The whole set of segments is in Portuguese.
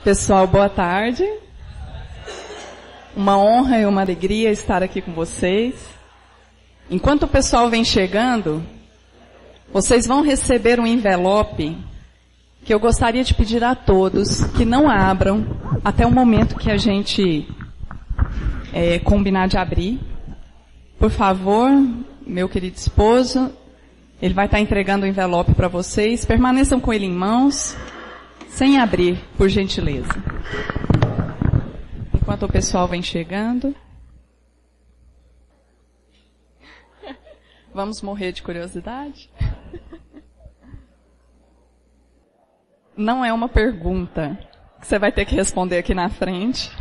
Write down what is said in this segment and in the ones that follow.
Pessoal, boa tarde. Uma honra e uma alegria estar aqui com vocês. Enquanto o pessoal vem chegando, vocês vão receber um envelope que eu gostaria de pedir a todos que não abram até o momento que a gente combinar de abrir. Por favor, meu querido esposo, ele vai estar entregando o envelope para vocês. Permaneçam com ele em mãos, sem abrir, por gentileza. Enquanto o pessoal vem chegando. Vamos morrer de curiosidade? Não é uma pergunta que você vai ter que responder aqui na frente.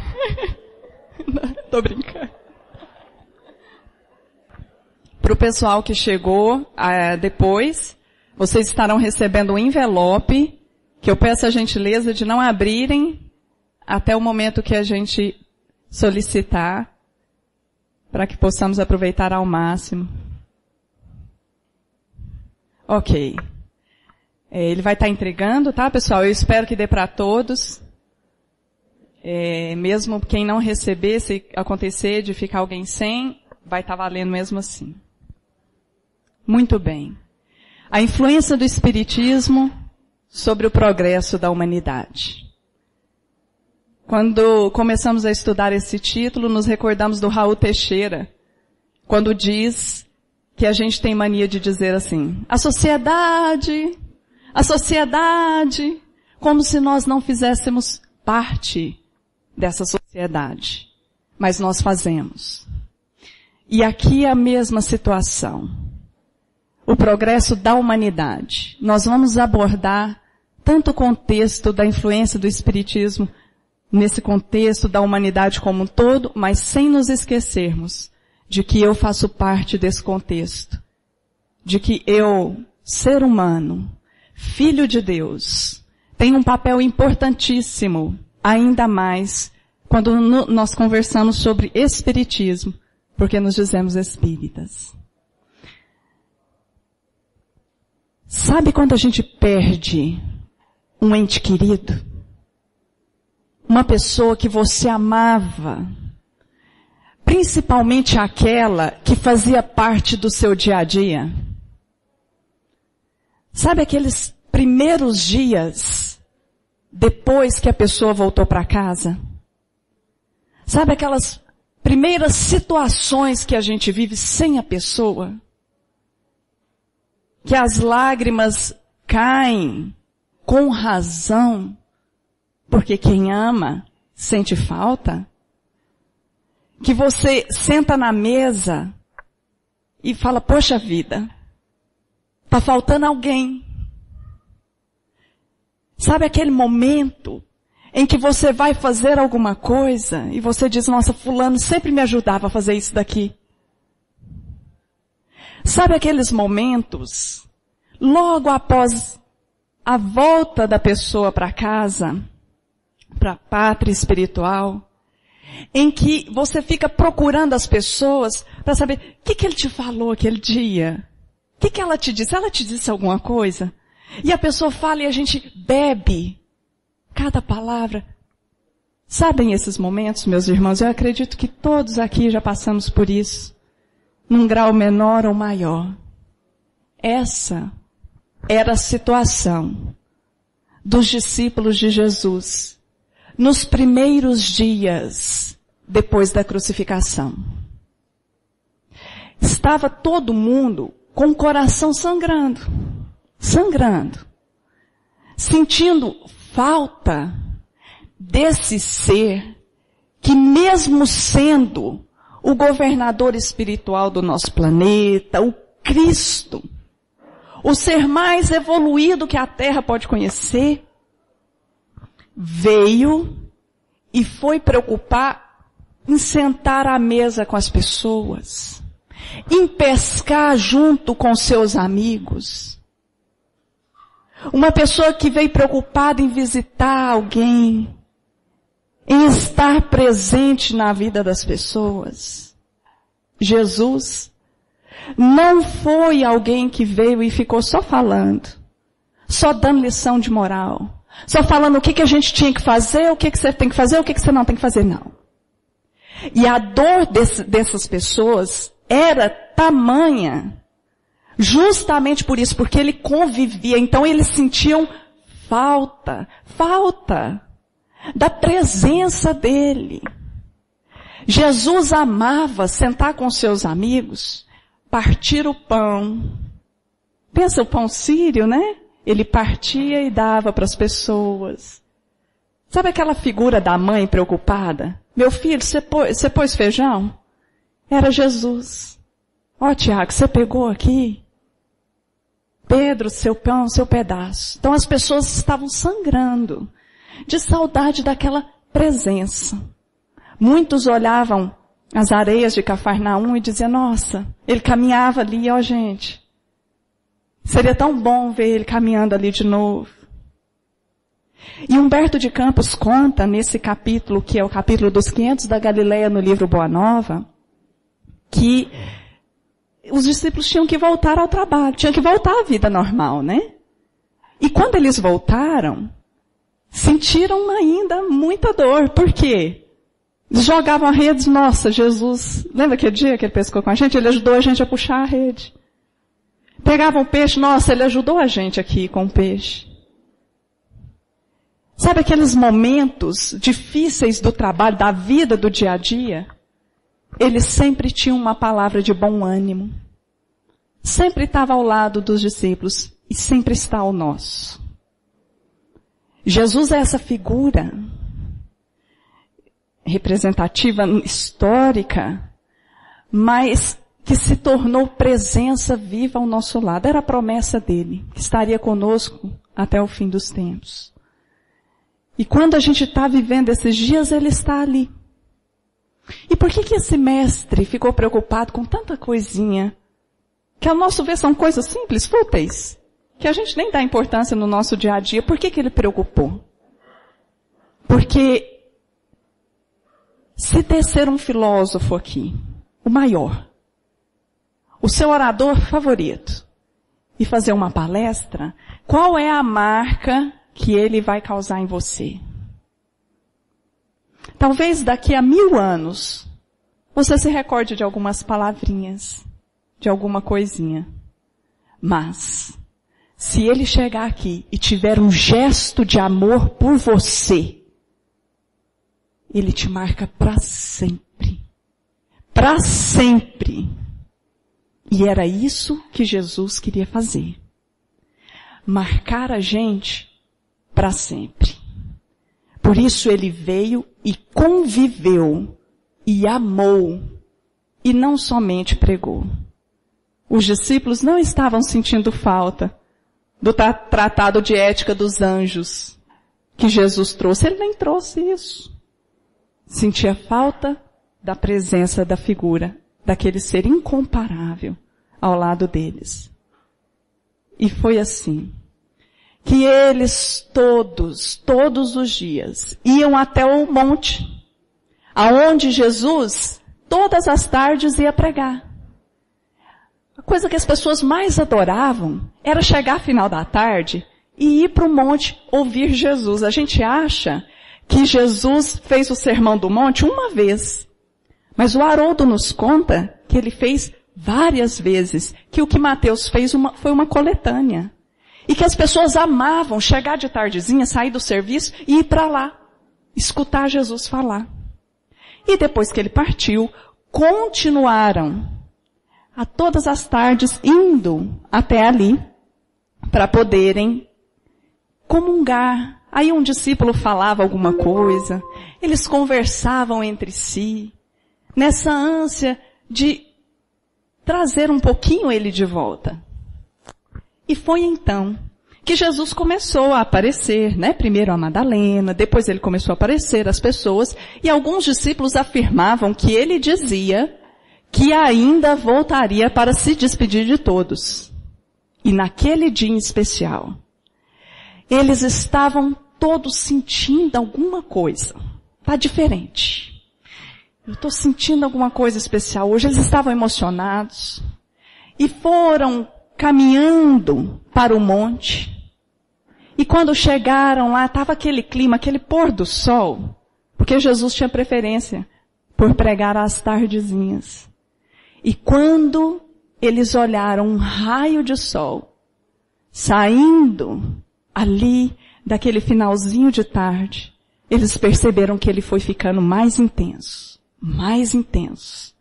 Tô brincando. Para o pessoal que chegou depois, vocês estarão recebendo um envelope que eu peço a gentileza de não abrirem até o momento que a gente solicitar, para que possamos aproveitar ao máximo. Ok. Ele vai estar entregando, tá, pessoal? Eu espero que dê para todos. Mesmo quem não receber, se acontecer de ficar alguém sem, vai estar valendo mesmo assim. Muito bem. A influência do Espiritismo sobre o progresso da humanidade. Quando começamos a estudar esse título, nos recordamos do Raul Teixeira, quando diz que a gente tem mania de dizer assim, a sociedade, como se nós não fizéssemos parte dessa sociedade. Mas nós fazemos. E aqui é a mesma situação. O progresso da humanidade. Nós vamos abordar tanto o contexto da influência do Espiritismo nesse contexto da humanidade como um todo, mas sem nos esquecermos de que eu faço parte desse contexto. De que eu, ser humano, filho de Deus, tenho um papel importantíssimo, ainda mais quando nós conversamos sobre Espiritismo, porque nos dizemos espíritas. Sabe quando a gente perde um ente querido? Uma pessoa que você amava, principalmente aquela que fazia parte do seu dia a dia. Sabe aqueles primeiros dias depois que a pessoa voltou para casa? Sabe aquelas primeiras situações que a gente vive sem a pessoa? Que as lágrimas caem com razão, porque quem ama sente falta? Que você senta na mesa e fala, poxa vida, tá faltando alguém. Sabe aquele momento em que você vai fazer alguma coisa e você diz, nossa, fulano sempre me ajudava a fazer isso daqui. Sabe aqueles momentos, logo após a volta da pessoa para casa, para a pátria espiritual, em que você fica procurando as pessoas para saber o que ele te falou aquele dia? O que ela te disse? Ela te disse alguma coisa? E a pessoa fala e a gente bebe cada palavra. Sabem esses momentos, meus irmãos? Eu acredito que todos aqui já passamos por isso, num grau menor ou maior. Essa era a situação dos discípulos de Jesus nos primeiros dias depois da crucificação. Estava todo mundo com o coração sangrando, sentindo falta desse ser que, mesmo sendo o governador espiritual do nosso planeta, o Cristo, o ser mais evoluído que a Terra pode conhecer, veio e foi preocupar em sentar à mesa com as pessoas, em pescar junto com seus amigos. Uma pessoa que veio preocupada em visitar alguém, em estar presente na vida das pessoas. Jesus não foi alguém que veio e ficou só falando, só dando lição de moral. Só falando o que a gente tinha que fazer, o que você tem que fazer, o que você não tem que fazer, não. E a dor dessas pessoas era tamanha, justamente por isso, porque ele convivia, então eles sentiam falta da presença dele. Jesus amava sentar com seus amigos, partir o pão. Pensa o pão sírio, né? Ele partia e dava para as pessoas. Sabe aquela figura da mãe preocupada? Meu filho, você pôs feijão? Era Jesus. Ó, Tiago, você pegou aqui? Pedro, seu pão, seu pedaço. Então as pessoas estavam sangrando de saudade daquela presença. Muitos olhavam as areias de Cafarnaum e diziam, nossa, ele caminhava ali, ó gente. Seria tão bom ver ele caminhando ali de novo. E Humberto de Campos conta nesse capítulo, que é o capítulo dos 500 da Galileia no livro Boa Nova, que os discípulos tinham que voltar ao trabalho, tinham que voltar à vida normal, né? E quando eles voltaram, sentiram ainda muita dor. Por quê? Eles jogavam a rede, nossa, Jesus, lembra aquele dia que ele pescou com a gente? Ele ajudou a gente a puxar a rede. Pegavam o peixe, nossa, ele ajudou a gente aqui com o peixe. Sabe aqueles momentos difíceis do trabalho, da vida, do dia a dia? Eles sempre tinham uma palavra de bom ânimo. Sempre estava ao lado dos discípulos e sempre está ao nosso. Jesus é essa figura representativa, histórica, mas que se tornou presença viva ao nosso lado. Era a promessa dele, que estaria conosco até o fim dos tempos. E quando a gente está vivendo esses dias, ele está ali. E por que esse mestre ficou preocupado com tanta coisinha? Que ao nosso ver são coisas simples, fúteis, que a gente nem dá importância no nosso dia a dia. Por que ele preocupou? Porque se descer um filósofo aqui, o maior, o seu orador favorito, e fazer uma palestra, qual é a marca que ele vai causar em você? Talvez daqui a 1000 anos, você se recorde de algumas palavrinhas, de alguma coisinha. Mas, se ele chegar aqui e tiver um gesto de amor por você, ele te marca para sempre. Para sempre. E era isso que Jesus queria fazer. Marcar a gente para sempre. Por isso ele veio e conviveu e amou e não somente pregou. Os discípulos não estavam sentindo falta do tratado de ética dos anjos que Jesus trouxe. Ele nem trouxe isso. Sentia falta da presença da figura, daquele ser incomparável ao lado deles. E foi assim que eles todos os dias, iam até o monte, aonde Jesus, todas as tardes, ia pregar. A coisa que as pessoas mais adoravam era chegar final da tarde e ir para o monte ouvir Jesus. A gente acha que Jesus fez o Sermão do Monte uma vez, mas o Haroldo nos conta que ele fez várias vezes, que o que Mateus fez foi uma coletânea. E que as pessoas amavam chegar de tardezinha, sair do serviço e ir para lá, escutar Jesus falar. E depois que ele partiu, continuaram a todas as tardes indo até ali para poderem comungar. Aí um discípulo falava alguma coisa, eles conversavam entre si, nessa ânsia de trazer um pouquinho ele de volta. E foi então que Jesus começou a aparecer, né? Primeiro a Madalena, depois ele começou a aparecer às pessoas, e alguns discípulos afirmavam que ele dizia que ainda voltaria para se despedir de todos. E naquele dia em especial, eles estavam todos sentindo alguma coisa. Tá diferente. Eu estou sentindo alguma coisa especial hoje. Eles estavam emocionados e foram caminhando para o monte. E quando chegaram lá, estava aquele clima, aquele pôr do sol, porque Jesus tinha preferência por pregar às tardezinhas. E quando eles olharam um raio de sol saindo ali daquele finalzinho de tarde, eles perceberam que ele foi ficando mais intenso, mais intenso,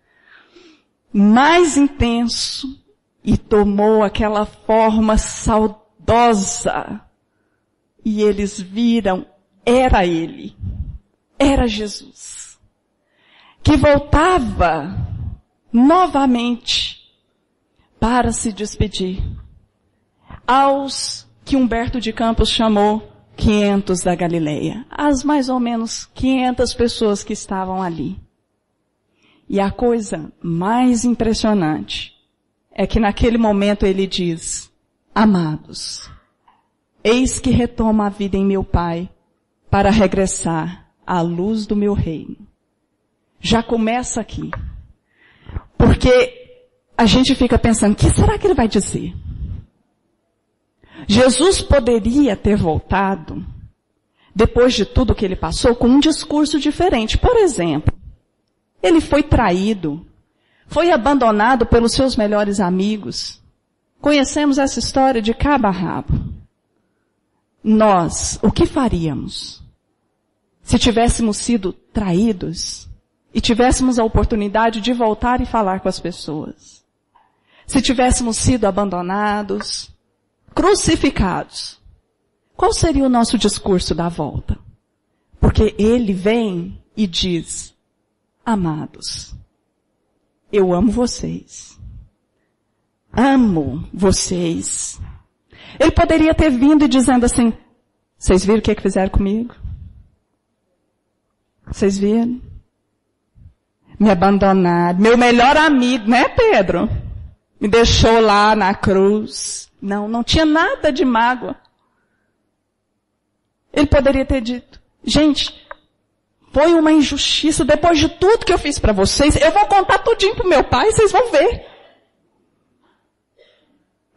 mais intenso, e tomou aquela forma saudosa. E eles viram, era ele, era Jesus, que voltava novamente para se despedir aos que Humberto de Campos chamou 500 da Galileia, as mais ou menos 500 pessoas que estavam ali. E a coisa mais impressionante é que naquele momento ele diz, amados, eis que retomo a vida em meu Pai para regressar à luz do meu reino. Já começa aqui. Porque a gente fica pensando, o que será que ele vai dizer? Jesus poderia ter voltado, depois de tudo que ele passou, com um discurso diferente. Por exemplo, ele foi traído, foi abandonado pelos seus melhores amigos. Conhecemos essa história de cabo a rabo. Nós, o que faríamos se tivéssemos sido traídos e tivéssemos a oportunidade de voltar e falar com as pessoas? Se tivéssemos sido abandonados, crucificados, qual seria o nosso discurso da volta? Porque ele vem e diz, amados, eu amo vocês. Amo vocês. Ele poderia ter vindo e dizendo assim, vocês viram o que fizeram comigo? Vocês viram? Me abandonaram. Meu melhor amigo, né, Pedro? Me deixou lá na cruz. Não tinha nada de mágoa. Ele poderia ter dito, gente, foi uma injustiça, depois de tudo que eu fiz para vocês, eu vou contar tudinho pro meu pai, vocês vão ver.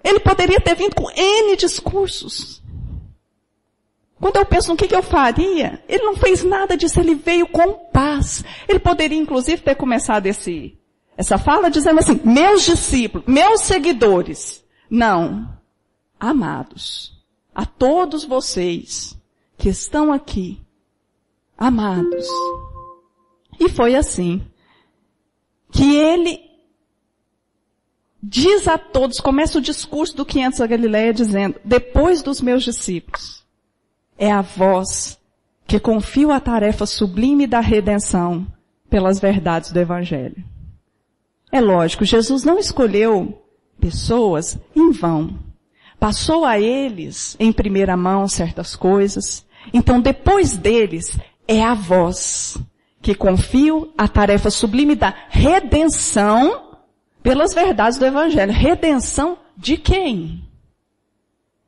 Ele poderia ter vindo com N discursos. Quando eu penso no que eu faria, ele não fez nada disso, ele veio com paz. Ele poderia inclusive ter começado essa fala dizendo assim, meus discípulos, meus seguidores. Não, amados, a todos vocês que estão aqui, amados. E foi assim que ele diz a todos, começa o discurso do 500 da Galileia dizendo, depois dos meus discípulos, é a vós que confio a tarefa sublime da redenção pelas verdades do Evangelho. É lógico, Jesus não escolheu pessoas em vão. Passou a eles, em primeira mão, certas coisas. Então, depois deles, é a vós que confio a tarefa sublime da redenção pelas verdades do Evangelho. Redenção de quem?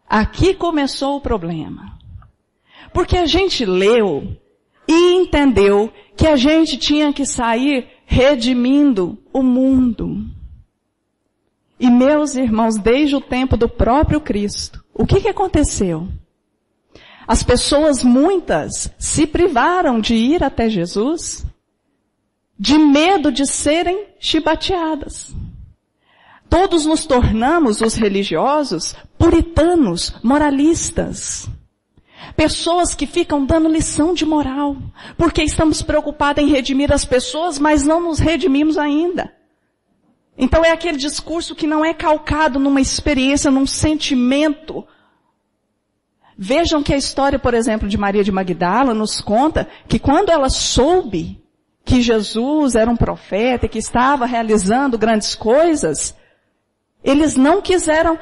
Aqui começou o problema. Porque a gente leu e entendeu que a gente tinha que sair redimindo o mundo. E meus irmãos, desde o tempo do próprio Cristo, o que aconteceu? As pessoas, muitas, se privaram de ir até Jesus, de medo de serem chibateadas. Todos nos tornamos, os religiosos, puritanos, moralistas. Pessoas que ficam dando lição de moral, porque estamos preocupados em redimir as pessoas, mas não nos redimimos ainda. Então é aquele discurso que não é calcado numa experiência, num sentimento. Vejam que a história, por exemplo, de Maria de Magdala nos conta que quando ela soube que Jesus era um profeta e que estava realizando grandes coisas, eles não quiseram,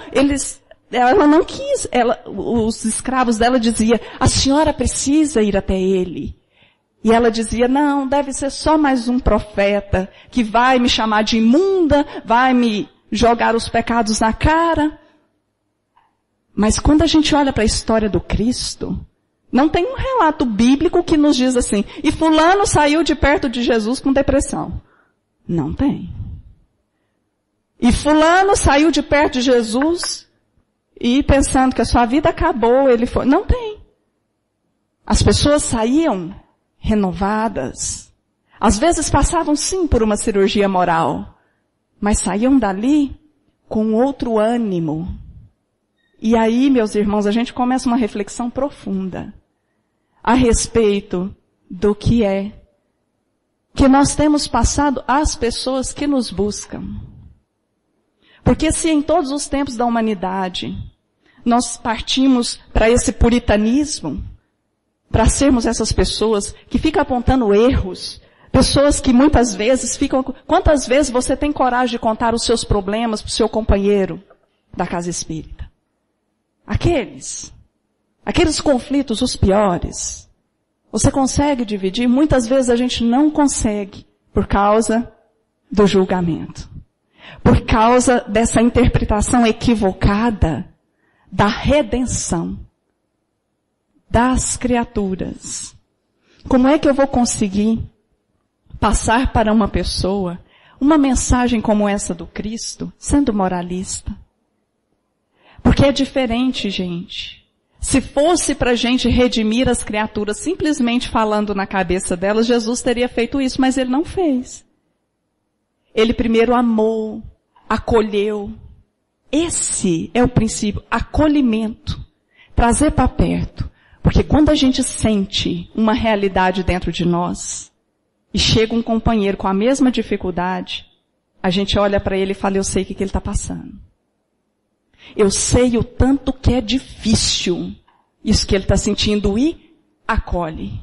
ela não quis, os escravos dela diziam, a senhora precisa ir até ele. E ela dizia, não, deve ser só mais um profeta que vai me chamar de imunda, vai me jogar os pecados na cara. Mas quando a gente olha para a história do Cristo, não tem um relato bíblico que nos diz assim, e fulano saiu de perto de Jesus com depressão. Não tem. E fulano saiu de perto de Jesus e pensando que a sua vida acabou, ele foi. Não tem. As pessoas saíam renovadas. Às vezes passavam sim por uma cirurgia moral, mas saíam dali com outro ânimo. E aí, meus irmãos, a gente começa uma reflexão profunda a respeito do que nós temos passado às pessoas que nos buscam. Porque se em todos os tempos da humanidade nós partimos para esse puritanismo, para sermos essas pessoas que ficam apontando erros, pessoas que muitas vezes ficam... Quantas vezes você tem coragem de contar os seus problemas para o seu companheiro da casa espírita? Aqueles conflitos, os piores. Você consegue dividir? Muitas vezes a gente não consegue por causa do julgamento. Por causa dessa interpretação equivocada da redenção das criaturas. Como é que eu vou conseguir passar para uma pessoa uma mensagem como essa do Cristo, sendo moralista? Porque é diferente, gente. Se fosse para a gente redimir as criaturas simplesmente falando na cabeça delas, Jesus teria feito isso, mas ele não fez. Ele primeiro amou, acolheu. Esse é o princípio, acolhimento. Trazer para perto. Porque quando a gente sente uma realidade dentro de nós, e chega um companheiro com a mesma dificuldade, a gente olha para ele e fala, eu sei o que ele está passando. Eu sei o tanto que é difícil isso que ele está sentindo e acolhe.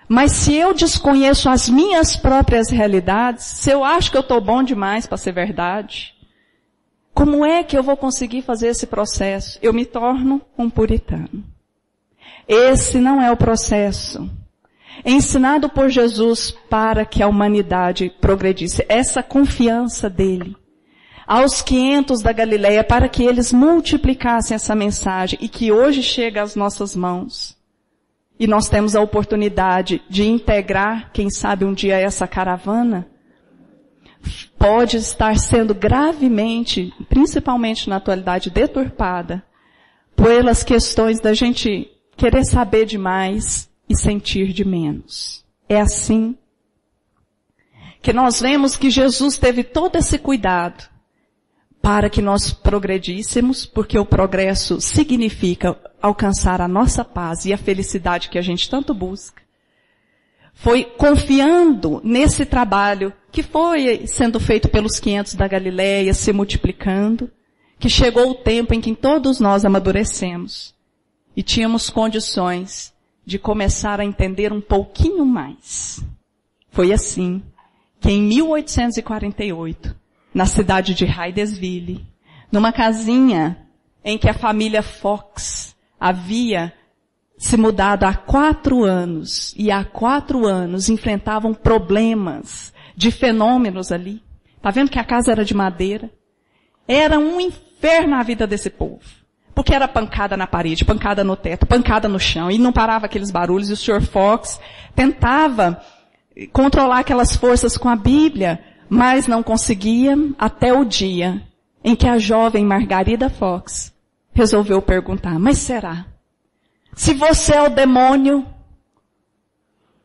Mas se eu desconheço as minhas próprias realidades, se eu acho que eu estou bom demais para ser verdade, como é que eu vou conseguir fazer esse processo? Eu me torno um puritano. Esse não é o processo ensinado por Jesus para que a humanidade progredisse. Essa confiança dele aos 500 da Galileia para que eles multiplicassem essa mensagem e que hoje chega às nossas mãos. E nós temos a oportunidade de integrar, quem sabe um dia essa caravana, pode estar sendo gravemente, principalmente na atualidade, deturpada pelas questões da gente querer saber demais e sentir de menos. É assim que nós vemos que Jesus teve todo esse cuidado para que nós progredíssemos, porque o progresso significa alcançar a nossa paz e a felicidade que a gente tanto busca. Foi confiando nesse trabalho que foi sendo feito pelos 500 da Galileia, se multiplicando, que chegou o tempo em que todos nós amadurecemos e tínhamos condições de começar a entender um pouquinho mais. Foi assim que em 1848, na cidade de Hydesville, numa casinha em que a família Fox havia se mudado há 4 anos, e há 4 anos enfrentavam problemas de fenômenos ali. Tá vendo que a casa era de madeira? Era um inferno a vida desse povo. Porque era pancada na parede, pancada no teto, pancada no chão, e não parava aqueles barulhos, e o Sr. Fox tentava controlar aquelas forças com a Bíblia, mas não conseguia até o dia em que a jovem Margarida Fox resolveu perguntar, mas será? Se você é o demônio,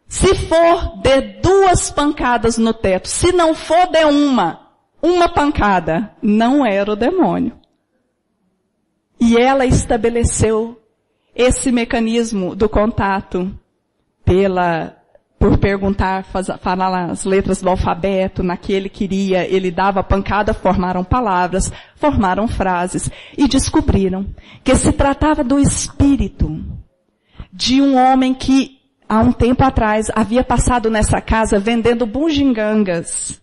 se for, dê 2 pancadas no teto. Se não for, dê uma pancada. Não era o demônio. E ela estabeleceu esse mecanismo do contato por perguntar, falar as letras do alfabeto, naquele queria, ele dava pancada, formaram palavras, formaram frases e descobriram que se tratava do espírito de um homem que há um tempo atrás havia passado nessa casa vendendo bugigangas.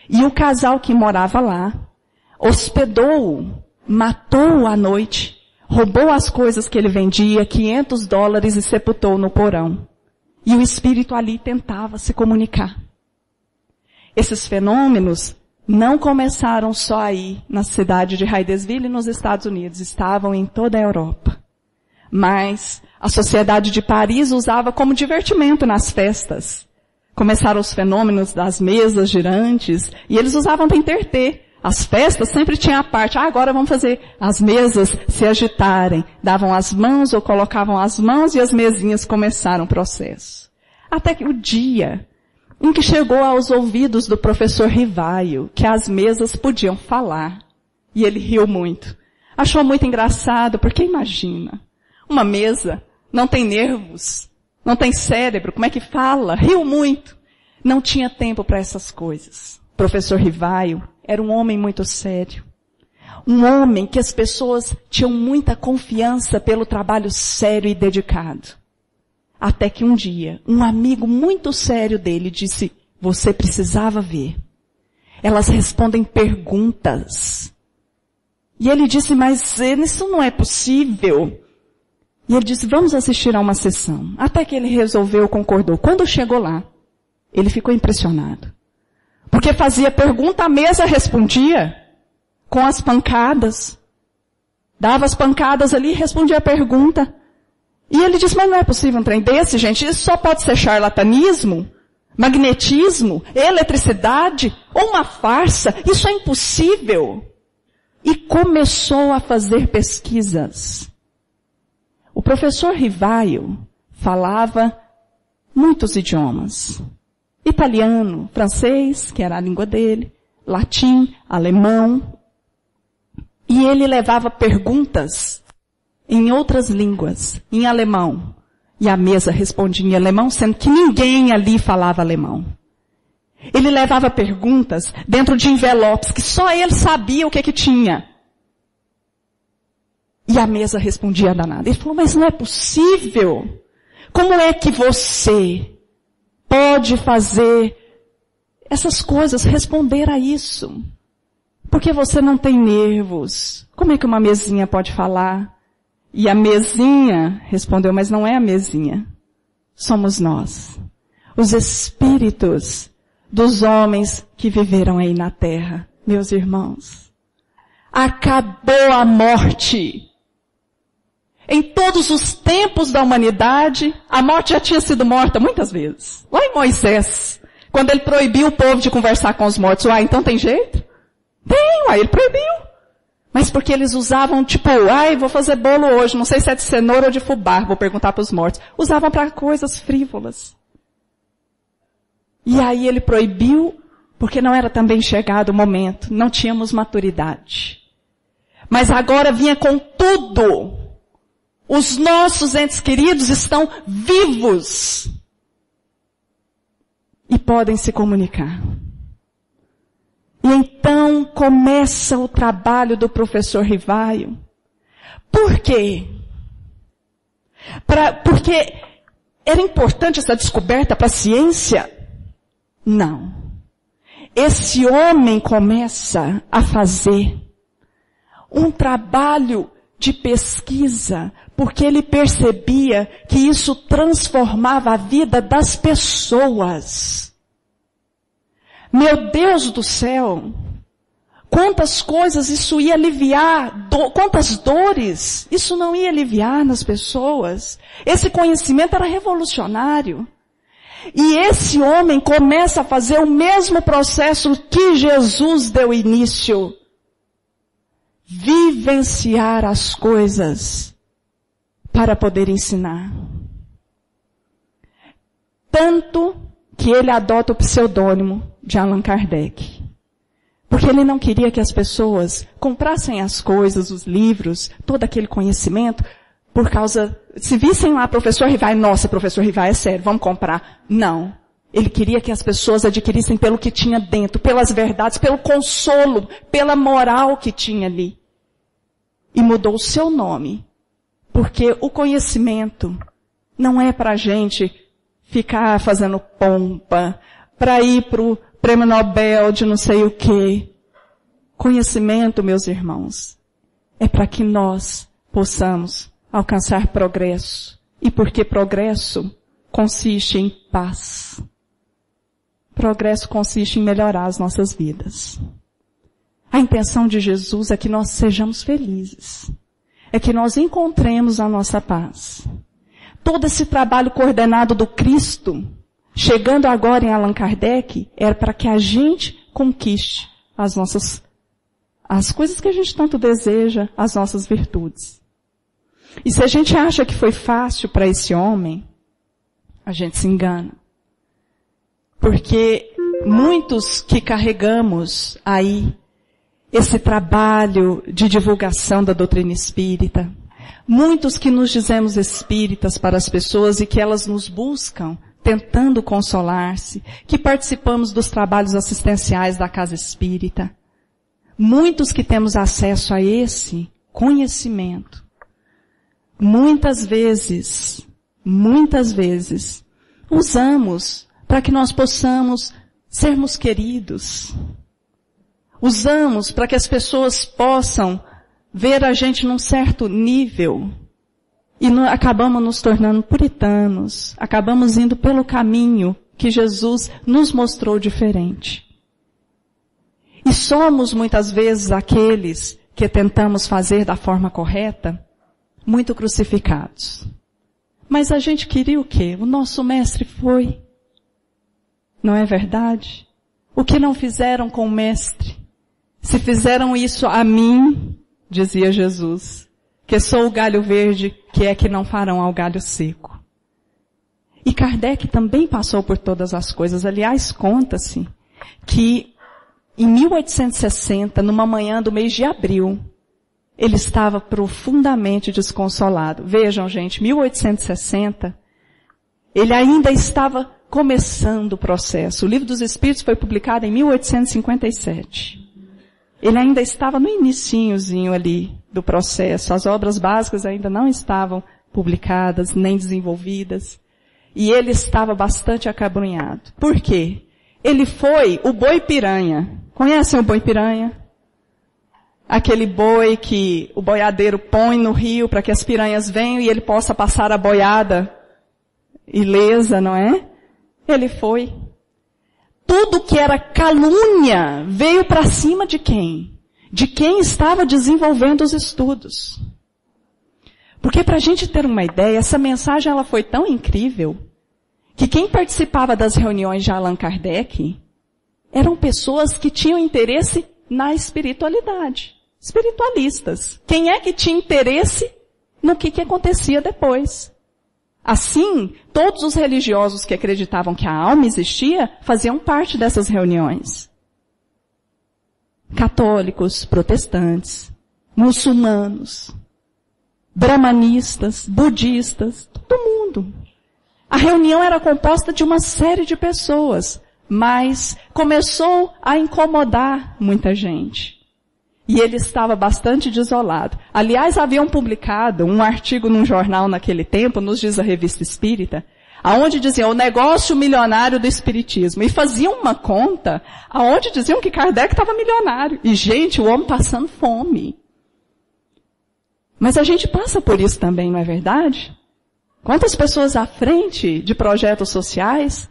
E o casal que morava lá hospedou-o, matou-o à noite, roubou as coisas que ele vendia, $500 e sepultou no porão. E o espírito ali tentava se comunicar. Esses fenômenos não começaram só aí, na cidade de Hydesville, nos Estados Unidos. Estavam em toda a Europa. Mas a sociedade de Paris usava como divertimento nas festas. Começaram os fenômenos das mesas girantes, e eles usavam para entreter As festas sempre tinha a parte, agora vamos fazer as mesas se agitarem. Davam as mãos ou colocavam as mãos e as mesinhas começaram o processo. Até que o dia em que chegou aos ouvidos do professor Rivaio que as mesas podiam falar. E ele riu muito. Achou muito engraçado, porque imagina, uma mesa não tem nervos, não tem cérebro, como é que fala? Riu muito. Não tinha tempo para essas coisas. O professor Rivaio era um homem muito sério. Um homem que as pessoas tinham muita confiança pelo trabalho sério e dedicado. Até que um dia, um amigo muito sério dele disse, você precisava ver. Elas respondem perguntas. E ele disse, mas isso não é possível. E ele disse, vamos assistir a uma sessão. Até que ele resolveu, concordou. Quando chegou lá, ele ficou impressionado. Porque fazia pergunta, a mesa respondia com as pancadas. Dava as pancadas ali e respondia a pergunta. E ele disse, mas não é possível um trem desse, gente. Isso só pode ser charlatanismo, magnetismo, eletricidade ou uma farsa. Isso é impossível. E começou a fazer pesquisas. O professor Rivaio falava muitos idiomas. Italiano, francês, que era a língua dele, latim, alemão. E ele levava perguntas em outras línguas, em alemão. E a mesa respondia em alemão, sendo que ninguém ali falava alemão. Ele levava perguntas dentro de envelopes que só ele sabia o que tinha. E a mesa respondia danada. Ele falou, mas não é possível. Como é que você pode fazer essas coisas, responder a isso? Porque você não tem nervos. Como é que uma mesinha pode falar? E a mesinha respondeu, mas não é a mesinha. Somos nós. Os espíritos dos homens que viveram aí na terra. Meus irmãos, acabou a morte. Em todos os tempos da humanidade, a morte já tinha sido morta muitas vezes. Lá em Moisés, quando ele proibiu o povo de conversar com os mortos, então tem jeito? Tem, ele proibiu. Mas porque eles usavam vou fazer bolo hoje, não sei se é de cenoura ou de fubá, vou perguntar para os mortos. Usavam para coisas frívolas. E aí ele proibiu, porque não era também chegado o momento, não tínhamos maturidade. Mas agora vinha com tudo. Os nossos entes queridos estão vivos. E podem se comunicar. E então começa o trabalho do professor Rivaio. Por quê? Porque era importante essa descoberta para a ciência? Não. Esse homem começa a fazer um trabalho de pesquisa, porque ele percebia que isso transformava a vida das pessoas. Meu Deus do céu, quantas coisas isso ia aliviar, quantas dores isso não ia aliviar nas pessoas. Esse conhecimento era revolucionário. E esse homem começa a fazer o mesmo processo que Jesus deu início. Vivenciar as coisas para poder ensinar. Tanto que ele adota o pseudônimo de Allan Kardec. Porque ele não queria que as pessoas comprassem as coisas, os livros, todo aquele conhecimento, por causa, se vissem lá professor Rivaio, nossa, professor Rivaio, é sério, vamos comprar. Não. Ele queria que as pessoas adquirissem pelo que tinha dentro, pelas verdades, pelo consolo, pela moral que tinha ali. E mudou o seu nome. Porque o conhecimento não é para a gente ficar fazendo pompa, para ir para o prêmio Nobel de não sei o quê. Conhecimento, meus irmãos, é para que nós possamos alcançar progresso. E porque progresso consiste em paz. Progresso consiste em melhorar as nossas vidas. A intenção de Jesus é que nós sejamos felizes. É que nós encontremos a nossa paz. Todo esse trabalho coordenado do Cristo, chegando agora em Allan Kardec, era para que a gente conquiste as nossas as coisas que a gente tanto deseja, as nossas virtudes. E se a gente acha que foi fácil para esse homem, a gente se engana. Porque muitos que carregamos aí esse trabalho de divulgação da doutrina espírita, muitos que nos dizemos espíritas para as pessoas e que elas nos buscam, tentando consolar-se, que participamos dos trabalhos assistenciais da casa espírita, muitos que temos acesso a esse conhecimento, muitas vezes, usamos para que nós possamos sermos queridos. Usamos para que as pessoas possam ver a gente num certo nível. E acabamos nos tornando puritanos. Acabamos indo pelo caminho que Jesus nos mostrou diferente. E somos muitas vezes aqueles que tentamos fazer da forma correta, muito crucificados. Mas a gente queria o quê? O nosso mestre foi. Não é verdade? O que não fizeram com o mestre? Se fizeram isso a mim, dizia Jesus, que sou o galho verde, que é que não farão ao galho seco. E Kardec também passou por todas as coisas. Aliás, conta-se que em 1860, numa manhã do mês de abril, ele estava profundamente desconsolado. Vejam, gente, 1860, ele ainda estava começando o processo. O Livro dos Espíritos foi publicado em 1857. Ele ainda estava no inicinhozinho ali do processo. As obras básicas ainda não estavam publicadas, nem desenvolvidas. E ele estava bastante acabrunhado. Por quê? Ele foi o boi piranha. Conhecem o boi piranha? Aquele boi que o boiadeiro põe no rio para que as piranhas venham e ele possa passar a boiada ilesa, não é? Ele foi. Tudo que era calúnia veio para cima de quem? De quem estava desenvolvendo os estudos. Porque para a gente ter uma ideia, essa mensagem ela foi tão incrível que quem participava das reuniões de Allan Kardec eram pessoas que tinham interesse na espiritualidade. Espiritualistas. Quem é que tinha interesse no que acontecia depois? Assim, todos os religiosos que acreditavam que a alma existia faziam parte dessas reuniões. Católicos, protestantes, muçulmanos, brahmanistas, budistas, todo mundo. A reunião era composta de uma série de pessoas, mas começou a incomodar muita gente. E ele estava bastante desolado. Aliás, haviam publicado um artigo num jornal naquele tempo, nos diz a Revista Espírita, aonde diziam o negócio milionário do espiritismo. E faziam uma conta aonde diziam que Kardec estava milionário. E, gente, o homem passando fome. Mas a gente passa por isso também, não é verdade? Quantas pessoas à frente de projetos sociais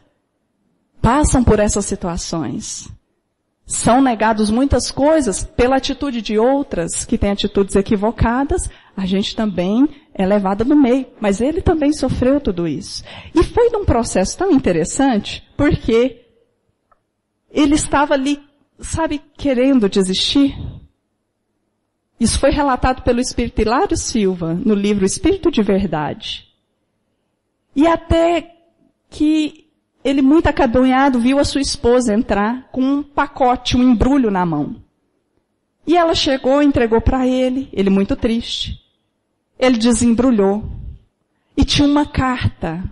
passam por essas situações? São negados muitas coisas pela atitude de outras que têm atitudes equivocadas. A gente também é levado no meio. Mas ele também sofreu tudo isso. E foi num processo tão interessante porque ele estava ali, sabe, querendo desistir. Isso foi relatado pelo Espírito Hilário Silva no livro Espírito de Verdade. E até que ele, muito acabrunhado, viu a sua esposa entrar com um pacote, um embrulho na mão. E ela chegou e entregou para ele muito triste. Ele desembrulhou. E tinha uma carta.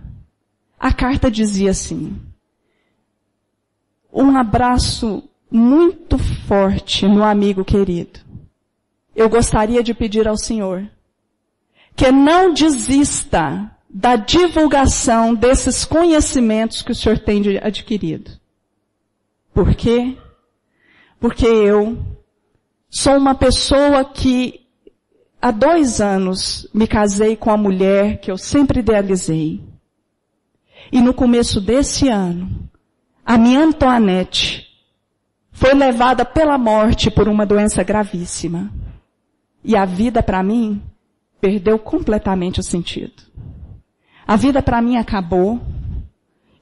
A carta dizia assim: um abraço muito forte no amigo querido. Eu gostaria de pedir ao Senhor que não desista da divulgação desses conhecimentos que o Senhor tem adquirido. Por quê? Porque eu sou uma pessoa que há 2 anos me casei com a mulher que eu sempre idealizei. E no começo desse ano, a minha Antoinette foi levada pela morte por uma doença gravíssima. E a vida para mim perdeu completamente o sentido. A vida para mim acabou.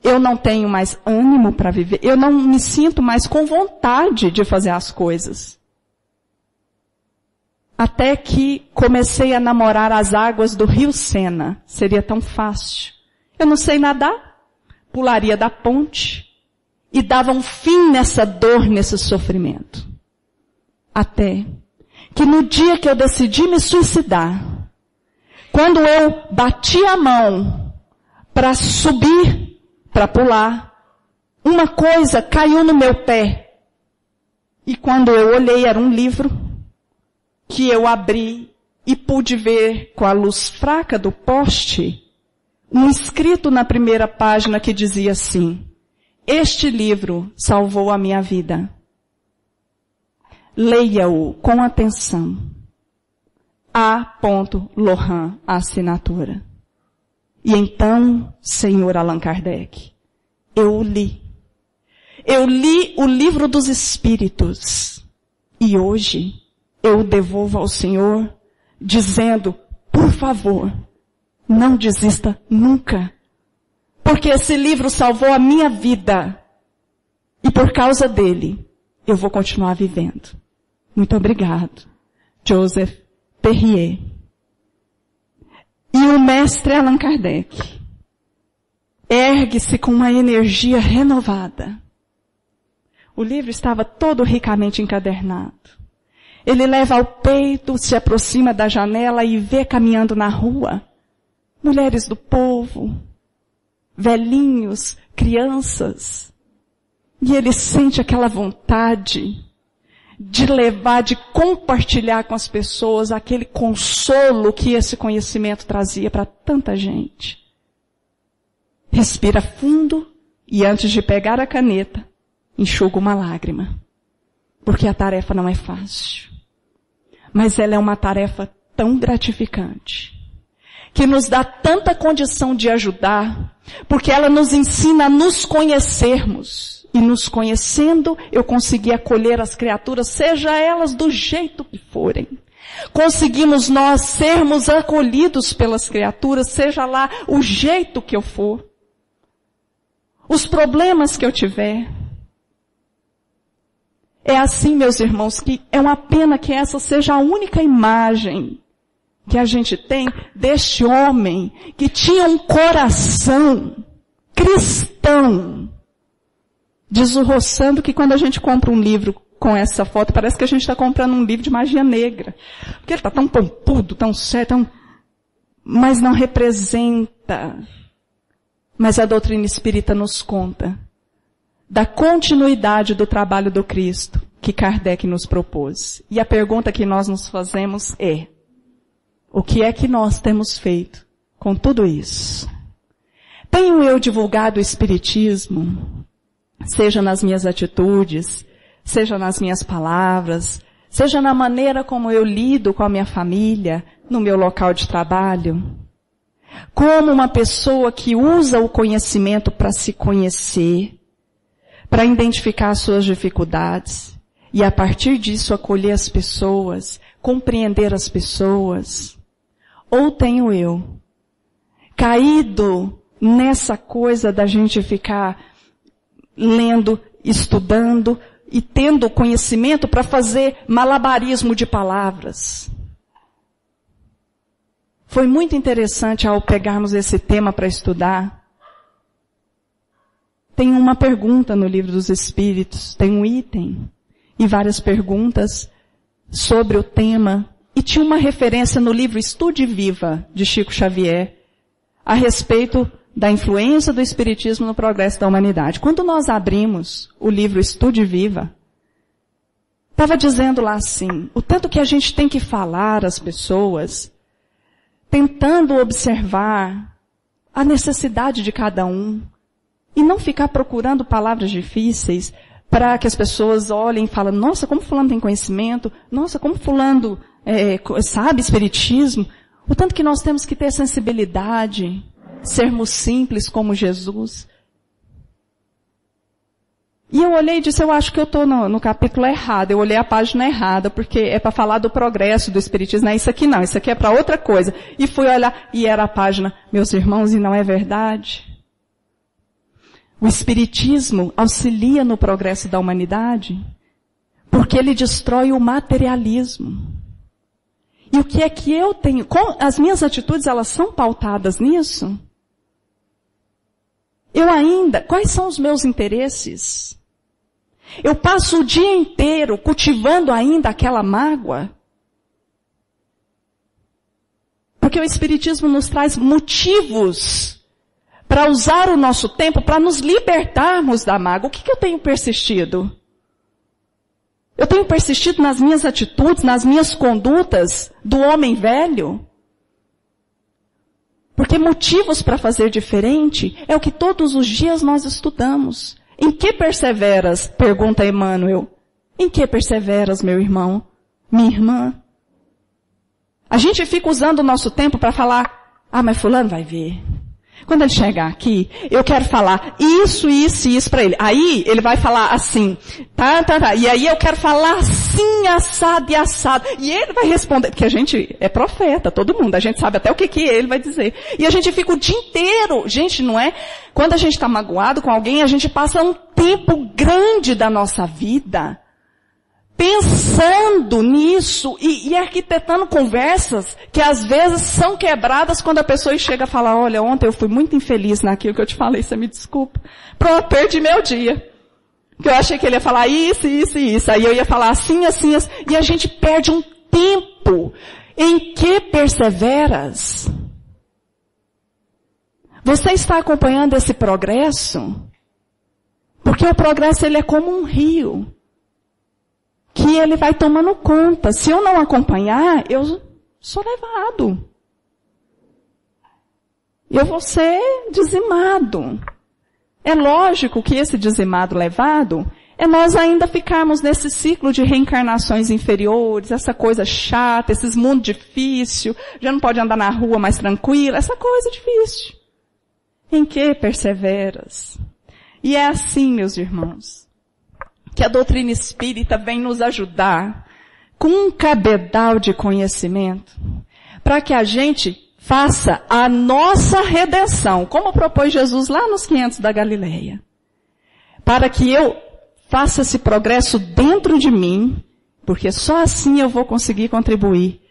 Eu não tenho mais ânimo para viver. Eu não me sinto mais com vontade de fazer as coisas. Até que comecei a namorar as águas do rio Sena. Seria tão fácil. Eu não sei nadar, pularia da ponte e dava um fim nessa dor, nesse sofrimento. Até que no dia que eu decidi me suicidar, quando eu bati a mão para subir, para pular, uma coisa caiu no meu pé. E quando eu olhei, era um livro que eu abri e pude ver com a luz fraca do poste, um escrito na primeira página que dizia assim: este livro salvou a minha vida. Leia-o com atenção. A. Lohan, a assinatura. E então, Senhor Allan Kardec, eu li. Eu li o livro dos Espíritos. E hoje, eu o devolvo ao Senhor, dizendo, por favor, não desista nunca. Porque esse livro salvou a minha vida. E por causa dele, eu vou continuar vivendo. Muito obrigado. Joseph Perrier. E o mestre Allan Kardec ergue-se com uma energia renovada. O livro estava todo ricamente encadernado. Ele leva ao peito, se aproxima da janela e vê caminhando na rua mulheres do povo, velhinhos, crianças. E ele sente aquela vontade de levar, de compartilhar com as pessoas aquele consolo que esse conhecimento trazia para tanta gente. Respira fundo e antes de pegar a caneta, enxuga uma lágrima. Porque a tarefa não é fácil. Mas ela é uma tarefa tão gratificante, que nos dá tanta condição de ajudar, porque ela nos ensina a nos conhecermos. E nos conhecendo, eu consegui acolher as criaturas, seja elas do jeito que forem. Conseguimos nós sermos acolhidos pelas criaturas, seja lá o jeito que eu for. Os problemas que eu tiver. É assim, meus irmãos, que é uma pena que essa seja a única imagem que a gente tem deste homem que tinha um coração cristão. Diz o Rossando que quando a gente compra um livro com essa foto, parece que a gente está comprando um livro de magia negra. Porque ele está tão pompudo, tão sério, mas não representa. Mas a doutrina espírita nos conta da continuidade do trabalho do Cristo que Kardec nos propôs. E a pergunta que nós nos fazemos é: o que é que nós temos feito com tudo isso? Tenho eu divulgado o Espiritismo, seja nas minhas atitudes, seja nas minhas palavras, seja na maneira como eu lido com a minha família, no meu local de trabalho? Como uma pessoa que usa o conhecimento para se conhecer, para identificar as suas dificuldades e a partir disso acolher as pessoas, compreender as pessoas? Ou tenho eu caído nessa coisa da gente ficar lendo, estudando e tendo conhecimento para fazer malabarismo de palavras? Foi muito interessante ao pegarmos esse tema para estudar. Tem uma pergunta no Livro dos Espíritos, tem um item e várias perguntas sobre o tema. E tinha uma referência no livro Estude Viva, de Chico Xavier, a respeito da influência do Espiritismo no progresso da humanidade. Quando nós abrimos o livro Estude Viva, estava dizendo lá assim, o tanto que a gente tem que falar às pessoas, tentando observar a necessidade de cada um, e não ficar procurando palavras difíceis para que as pessoas olhem e falem, nossa, como fulano tem conhecimento, nossa, como fulano sabe Espiritismo. O tanto que nós temos que ter sensibilidade, sermos simples como Jesus. E eu olhei e disse, eu acho que eu estou no capítulo errado, eu olhei a página errada, porque é para falar do progresso do Espiritismo, não é isso aqui não, isso aqui é para outra coisa. E fui olhar, e era a página, meus irmãos, e não é verdade? O Espiritismo auxilia no progresso da humanidade, porque ele destrói o materialismo. E o que é que eu tenho? As minhas atitudes, elas são pautadas nisso? Quais são os meus interesses? Eu passo o dia inteiro cultivando ainda aquela mágoa? Porque o Espiritismo nos traz motivos para usar o nosso tempo, para nos libertarmos da mágoa. O que eu tenho persistido? Eu tenho persistido nas minhas atitudes, nas minhas condutas do homem velho? Porque motivos para fazer diferente é o que todos os dias nós estudamos. Em que perseveras? Pergunta Emmanuel. Em que perseveras, meu irmão? Minha irmã? A gente fica usando o nosso tempo para falar, mas fulano vai ver. Quando ele chegar aqui, eu quero falar isso para ele. Aí ele vai falar assim, tá. E aí eu quero falar assim, assado e assado. E ele vai responder, porque a gente é profeta, todo mundo, a gente sabe até o que ele vai dizer. E a gente fica o dia inteiro, gente, não é? Quando a gente está magoado com alguém, a gente passa um tempo grande da nossa vida pensando nisso e arquitetando conversas que às vezes são quebradas quando a pessoa chega a falar, olha, ontem eu fui muito infeliz naquilo que eu te falei, você me desculpa. Pronto, perdi meu dia. Porque eu achei que ele ia falar isso. Aí eu ia falar assim. E a gente perde um tempo. Em que perseveras? Você está acompanhando esse progresso? Porque o progresso ele é como um rio. Que ele vai tomando conta. Se eu não acompanhar, eu sou levado. Eu vou ser dizimado. É lógico que esse dizimado levado é nós ainda ficarmos nesse ciclo de reencarnações inferiores, essa coisa chata, esses mundos difíceis, já não pode andar na rua mais tranquila, essa coisa difícil. Em que perseveras? E é assim, meus irmãos, que a doutrina espírita vem nos ajudar com um cabedal de conhecimento para que a gente faça a nossa redenção, como propôs Jesus lá nos 500 da Galileia. Para que eu faça esse progresso dentro de mim, porque só assim eu vou conseguir contribuir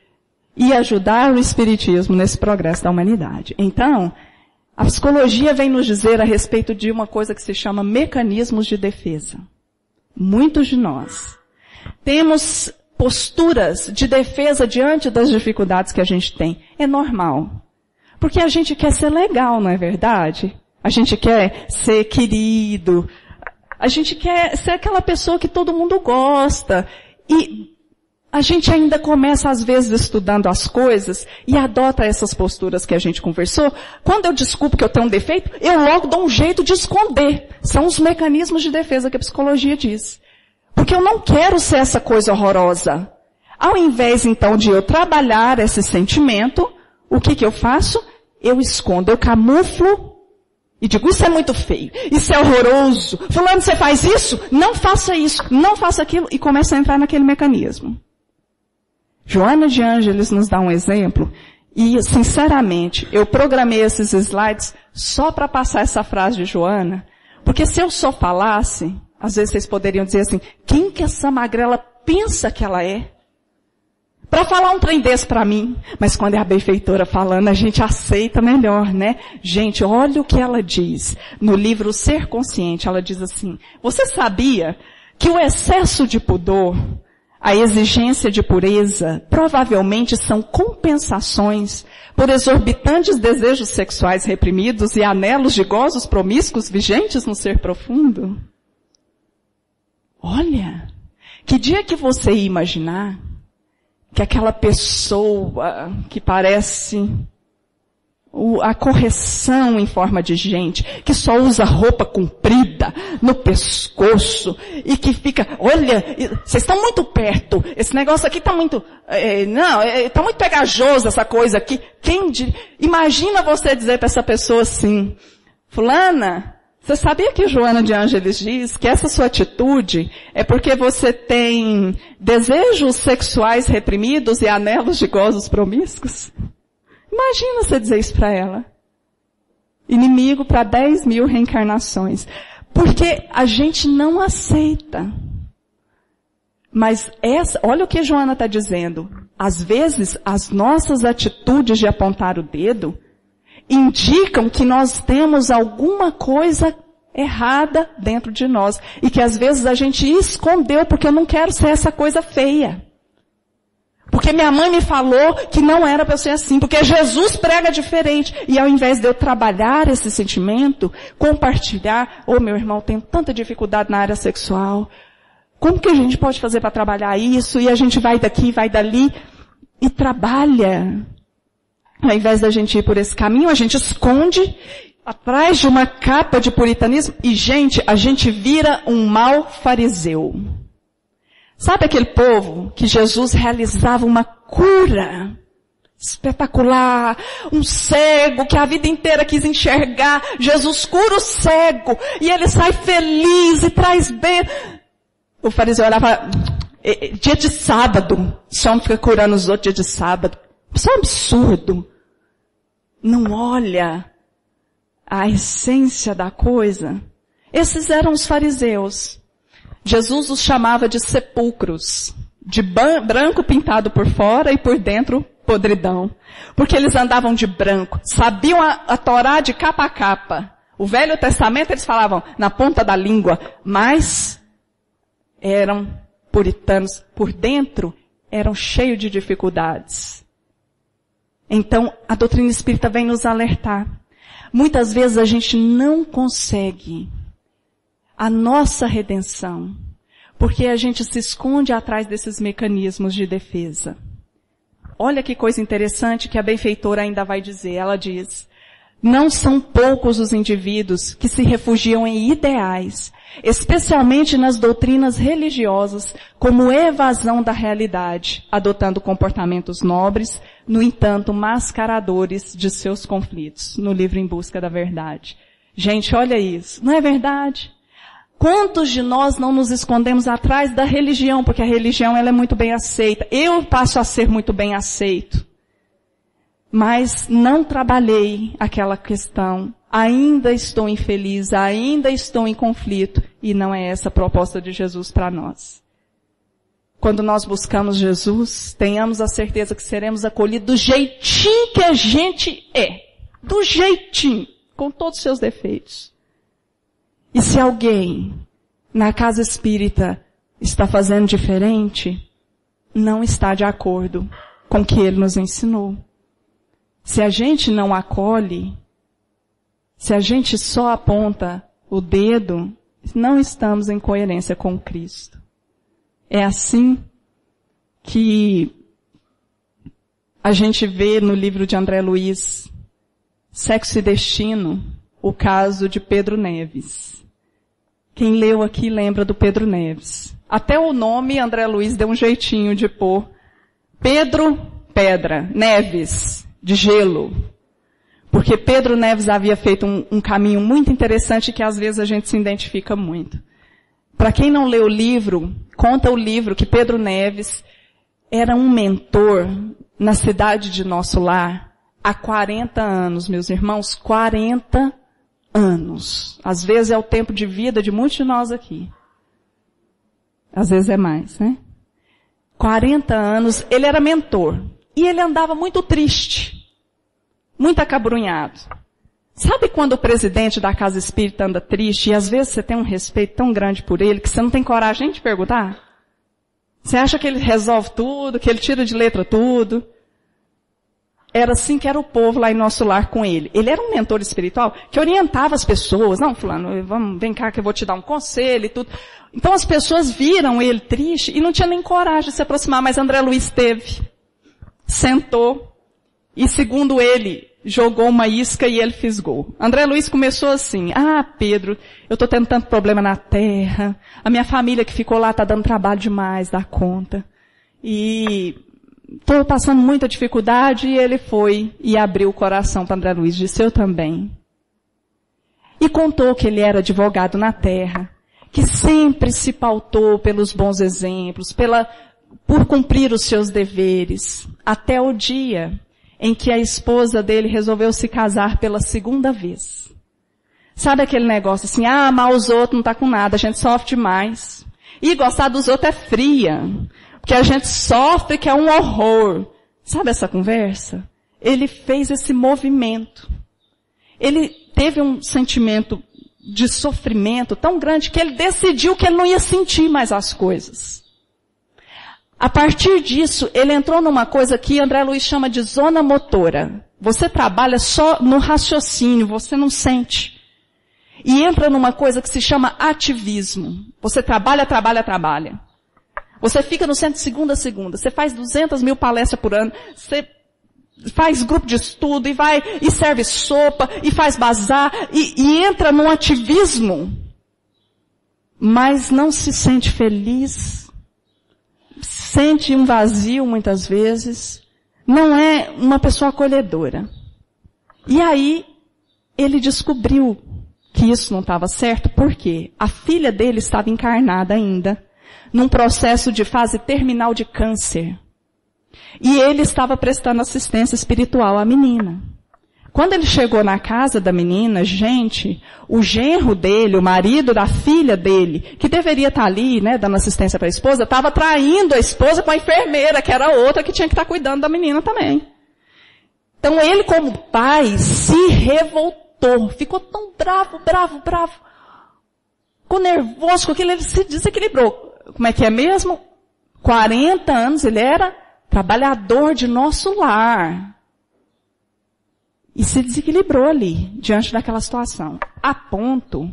e ajudar o Espiritismo nesse progresso da humanidade. Então, a psicologia vem nos dizer a respeito de uma coisa que se chama mecanismos de defesa. Muitos de nós temos posturas de defesa diante das dificuldades que a gente tem. É normal. Porque a gente quer ser legal, não é verdade? A gente quer ser querido. A gente quer ser aquela pessoa que todo mundo gosta. E a gente ainda começa, às vezes, estudando as coisas e adota essas posturas que a gente conversou. Quando eu descubro que eu tenho um defeito, eu logo dou um jeito de esconder. São os mecanismos de defesa que a psicologia diz. Porque eu não quero ser essa coisa horrorosa. Ao invés, então, de eu trabalhar esse sentimento, o que eu faço? Eu escondo, eu camuflo e digo, isso é muito feio, isso é horroroso. Fulano, você faz isso? Não faça isso, não faça aquilo. E começa a entrar naquele mecanismo. Joana de Ângeles nos dá um exemplo. E, sinceramente, eu programei esses slides só para passar essa frase de Joana. Porque se eu só falasse, às vezes vocês poderiam dizer assim, quem que essa magrela pensa que ela é? Para falar um trem desse para mim. Mas quando é a benfeitora falando, a gente aceita melhor, né? Gente, olha o que ela diz. No livro Ser Consciente, ela diz assim, você sabia que o excesso de pudor, a exigência de pureza, provavelmente são compensações por exorbitantes desejos sexuais reprimidos e anelos de gozos promíscuos vigentes no ser profundo? Olha, que dia que você ia imaginar que aquela pessoa que parece a correção em forma de gente, que só usa roupa comprida no pescoço e que fica, olha, vocês estão muito perto, esse negócio aqui está muito, está muito pegajoso essa coisa aqui. Imagina você dizer para essa pessoa assim, fulana, você sabia que Joana de Ângeles diz que essa sua atitude é porque você tem desejos sexuais reprimidos e anelos de gozos promíscuos? Imagina você dizer isso para ela. Inimigo para 10.000 reencarnações. Porque a gente não aceita. Mas olha o que Joana está dizendo. às vezes, as nossas atitudes de apontar o dedo indicam que nós temos alguma coisa errada dentro de nós. E que às vezes a gente escondeu porque eu não quero ser essa coisa feia. Porque minha mãe me falou que não era para eu ser assim. Porque Jesus prega diferente. E ao invés de eu trabalhar esse sentimento, compartilhar, meu irmão, tenho tanta dificuldade na área sexual. Como que a gente pode fazer para trabalhar isso? E a gente vai daqui, vai dali e trabalha. Ao invés da gente ir por esse caminho, a gente esconde atrás de uma capa de puritanismo. E, gente, a gente vira um mau fariseu. Sabe aquele povo que Jesus realizava uma cura espetacular, um cego que a vida inteira quis enxergar, Jesus cura o cego, e ele sai feliz e traz bem. O fariseu olhava, dia de sábado, esse homem fica curando os outros dia de sábado. Isso é um absurdo. Não olha a essência da coisa. Esses eram os fariseus. Jesus os chamava de sepulcros, de branco pintado por fora e por dentro podridão. Porque eles andavam de branco, sabiam a Torá de capa a capa. O Velho Testamento eles falavam na ponta da língua, mas eram puritanos. Por dentro eram cheios de dificuldades. Então a doutrina espírita vem nos alertar. Muitas vezes a gente não consegue a nossa redenção, porque a gente se esconde atrás desses mecanismos de defesa. Olha que coisa interessante que a benfeitora ainda vai dizer. Ela diz, não são poucos os indivíduos que se refugiam em ideais, especialmente nas doutrinas religiosas, como evasão da realidade, adotando comportamentos nobres, no entanto mascaradores de seus conflitos, no livro Em Busca da Verdade. Gente, olha isso, não é verdade? Quantos de nós não nos escondemos atrás da religião, porque a religião ela é muito bem aceita. Eu passo a ser muito bem aceito. Mas não trabalhei aquela questão. Ainda estou infeliz, ainda estou em conflito. E não é essa a proposta de Jesus para nós. Quando nós buscamos Jesus, tenhamos a certeza que seremos acolhidos do jeitinho que a gente é. Do jeitinho, com todos os seus defeitos. E se alguém na casa espírita está fazendo diferente, não está de acordo com o que ele nos ensinou. Se a gente não acolhe, se a gente só aponta o dedo, não estamos em coerência com Cristo. É assim que a gente vê no livro de André Luiz, Sexo e Destino, o caso de Pedro Neves. Quem leu aqui lembra do Pedro Neves. Até o nome André Luiz deu um jeitinho de pôr Pedro, pedra, Neves, de gelo. Porque Pedro Neves havia feito um caminho muito interessante que às vezes a gente se identifica muito. Para quem não leu o livro, conta o livro que Pedro Neves era um mentor na cidade de Nosso Lar há 40 anos, meus irmãos, 40 anos. Às vezes é o tempo de vida de muitos de nós aqui. Às vezes é mais, né? 40 anos, ele era mentor. E ele andava muito triste. Muito acabrunhado. Sabe quando o presidente da casa espírita anda triste e às vezes você tem um respeito tão grande por ele que você não tem coragem nem de perguntar? Você acha que ele resolve tudo, que ele tira de letra tudo? Era assim que era o povo lá em Nosso Lar com ele. Ele era um mentor espiritual que orientava as pessoas. Não, fulano, vem cá que eu vou te dar um conselho e tudo. Então as pessoas viram ele triste e não tinha nem coragem de se aproximar, mas André Luiz teve. Sentou e, segundo ele, jogou uma isca e ele fisgou. André Luiz começou assim, Pedro, eu estou tendo tanto problema na terra, a minha família que ficou lá está dando trabalho demais, dá conta. E estou passando muita dificuldade, e ele foi e abriu o coração para André Luiz, disse, eu também. E contou que ele era advogado na terra, que sempre se pautou pelos bons exemplos, por cumprir os seus deveres, até o dia em que a esposa dele resolveu se casar pela segunda vez. Sabe aquele negócio assim, amar os outros não tá com nada, a gente sofre demais. E gostar dos outros é fria. que a gente sofre, que é um horror. Sabe essa conversa? Ele fez esse movimento. Ele teve um sentimento de sofrimento tão grande que ele decidiu que ele não ia sentir mais as coisas. A partir disso, ele entrou numa coisa que André Luiz chama de zona motora. Você trabalha só no raciocínio, você não sente. E entra numa coisa que se chama ativismo. Você trabalha. Você fica no centro de segunda a segunda. Você faz 200 mil palestras por ano. Você faz grupo de estudo e serve sopa e faz bazar e entra num ativismo. Mas não se sente feliz. Sente um vazio muitas vezes. Não é uma pessoa acolhedora. E aí, ele descobriu que isso não estava certo, porque a filha dele estava encarnada ainda, num processo de fase terminal de câncer. E ele estava prestando assistência espiritual à menina. Quando ele chegou na casa da menina, gente, o genro dele, o marido da filha dele, que deveria estar ali, né, dando assistência para a esposa, estava traindo a esposa com a enfermeira, que era outra que tinha que estar cuidando da menina também. Então ele, como pai, se revoltou, ficou tão bravo, ficou nervoso com aquilo, ele se desequilibrou. Como é que é mesmo? 40 anos ele era trabalhador de nosso lar. E se desequilibrou ali, diante daquela situação. A ponto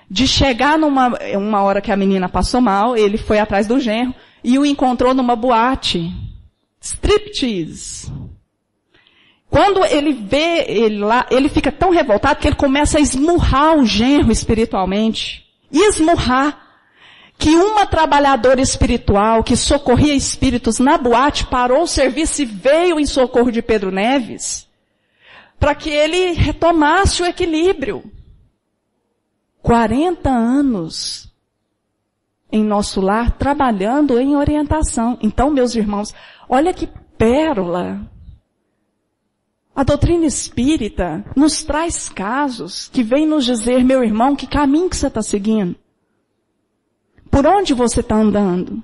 de chegar uma hora que a menina passou mal, ele foi atrás do genro e o encontrou numa boate. Striptease. Quando ele vê ele lá, ele fica tão revoltado que ele começa a esmurrar o genro espiritualmente. Esmurrar. Que uma trabalhadora espiritual que socorria espíritos na boate parou o serviço e veio em socorro de Pedro Neves para que ele retomasse o equilíbrio. 40 anos em nosso lar trabalhando em orientação. Então, meus irmãos, olha que pérola. A doutrina espírita nos traz casos que vem nos dizer, meu irmão, que caminho que você está seguindo? Por onde você está andando?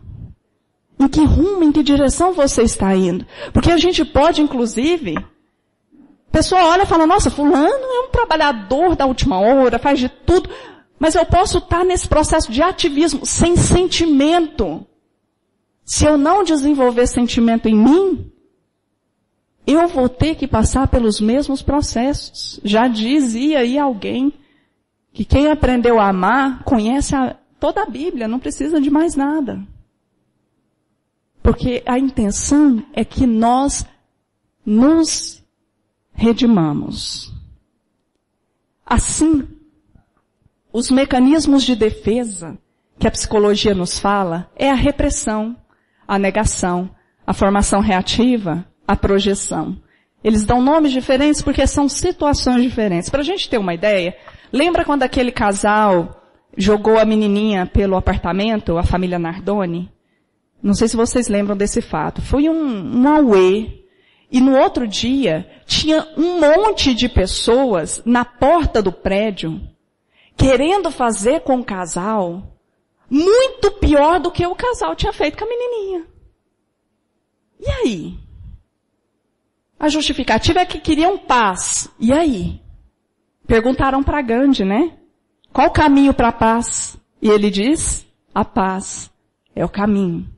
Em que rumo, em que direção você está indo? Porque a gente pode, inclusive, a pessoa olha e fala, nossa, fulano é um trabalhador da última hora, faz de tudo, mas eu posso estar nesse processo de ativismo sem sentimento. Se eu não desenvolver sentimento em mim, eu vou ter que passar pelos mesmos processos. Já dizia aí alguém que quem aprendeu a amar conhece toda a Bíblia, não precisa de mais nada. Porque a intenção é que nós nos redimamos. Assim, os mecanismos de defesa que a psicologia nos fala é a repressão, a negação, a formação reativa, a projeção. Eles dão nomes diferentes porque são situações diferentes. Para a gente ter uma ideia, lembra quando aquele casal jogou a menininha pelo apartamento, a família Nardoni? Não sei se vocês lembram desse fato. Foi um auê. E no outro dia, tinha um monte de pessoas na porta do prédio, querendo fazer com o casal, muito pior do que o casal tinha feito com a menininha. E aí? A justificativa é que queriam paz. E aí? Perguntaram para Gandhi, né? Qual o caminho para a paz? E ele diz, a paz é o caminho.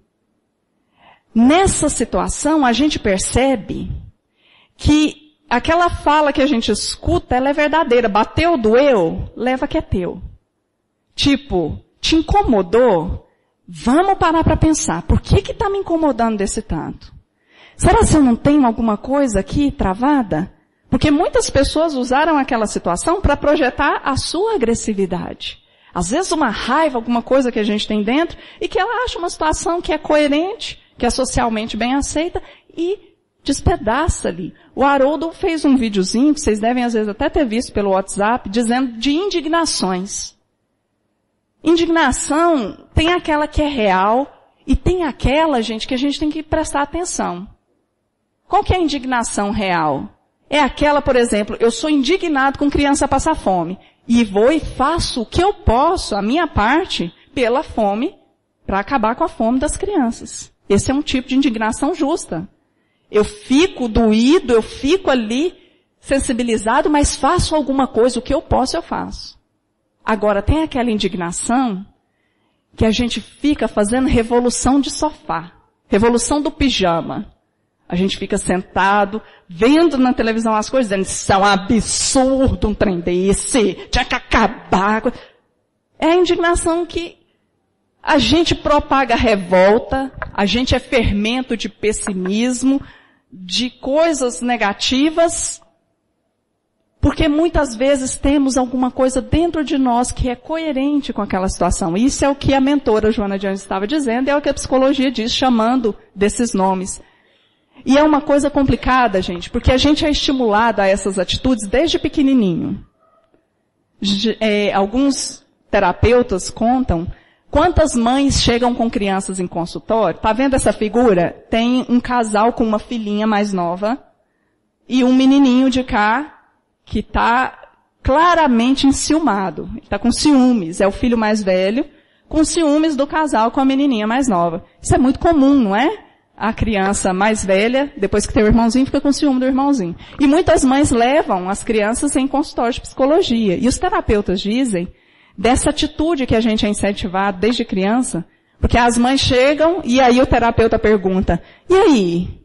Nessa situação, a gente percebe que aquela fala que a gente escuta, ela é verdadeira. Bateu, doeu, leva que é teu. Tipo, te incomodou? Vamos parar para pensar. Por que está me incomodando desse tanto? Será que eu não tenho alguma coisa aqui travada? Porque muitas pessoas usaram aquela situação para projetar a sua agressividade. Às vezes uma raiva, alguma coisa que a gente tem dentro, e que ela acha uma situação que é coerente, que é socialmente bem aceita, e despedaça ali. O Haroldo fez um videozinho, que vocês devem às vezes até ter visto pelo WhatsApp, dizendo de indignações. Indignação tem aquela que é real, e tem aquela, gente, que a gente tem que prestar atenção. Qual que é a indignação real? É aquela, por exemplo, eu sou indignado com criança passar fome. E vou e faço o que eu posso, a minha parte, pela fome, para acabar com a fome das crianças. Esse é um tipo de indignação justa. Eu fico doído, eu fico ali sensibilizado, mas faço alguma coisa, o que eu posso eu faço. Agora tem aquela indignação que a gente fica fazendo revolução de sofá, revolução do pijama. A gente fica sentado, vendo na televisão as coisas, dizendo, isso é um absurdo um trem desse, tinha que acabar. É a indignação que a gente propaga revolta, a gente é fermento de pessimismo, de coisas negativas, porque muitas vezes temos alguma coisa dentro de nós que é coerente com aquela situação. Isso é o que a mentora Joana de Anjos estava dizendo, é o que a psicologia diz, chamando desses nomes. E é uma coisa complicada, gente, porque a gente é estimulado a essas atitudes desde pequenininho. Alguns terapeutas contam quantas mães chegam com crianças em consultório. Tá vendo essa figura? Tem um casal com uma filhinha mais nova e um menininho de cá que está claramente enciumado. Ele está com ciúmes. É o filho mais velho com ciúmes do casal com a menininha mais nova. Isso é muito comum, não é? A criança mais velha, depois que tem o irmãozinho, fica com ciúme do irmãozinho. E muitas mães levam as crianças em consultório de psicologia. E os terapeutas dizem dessa atitude que a gente é incentivado desde criança, porque as mães chegam e aí o terapeuta pergunta, e aí,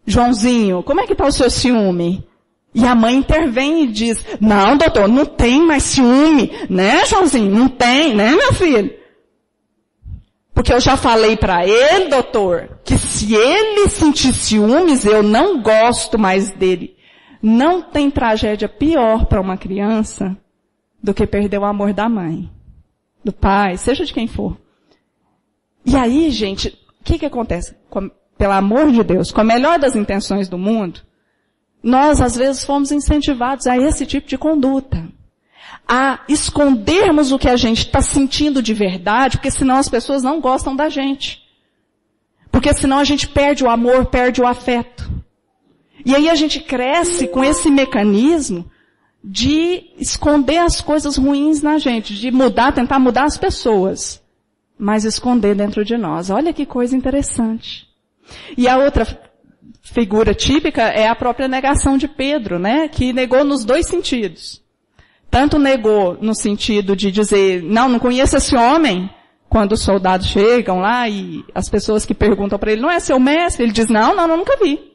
Joãozinho, como é que está o seu ciúme? E a mãe intervém e diz, não, doutor, não tem mais ciúme, né, Joãozinho? Não tem, né, meu filho? Porque eu já falei para ele, doutor, que se ele sentir ciúmes, eu não gosto mais dele. Não tem tragédia pior para uma criança do que perder o amor da mãe, do pai, seja de quem for. E aí, gente, o que acontece? Pelo amor de Deus, com a melhor das intenções do mundo, nós às vezes fomos incentivados a esse tipo de conduta. A escondermos o que a gente está sentindo de verdade, porque senão as pessoas não gostam da gente. Porque senão a gente perde o amor, perde o afeto. E aí a gente cresce com esse mecanismo de esconder as coisas ruins na gente, de mudar, tentar mudar as pessoas, mas esconder dentro de nós. Olha que coisa interessante. E a outra figura típica é a própria negação de Pedro, né? Que negou nos dois sentidos. Tanto negou no sentido de dizer, não conheço esse homem, quando os soldados chegam lá e as pessoas que perguntam para ele, não é seu mestre? Ele diz, não, nunca vi.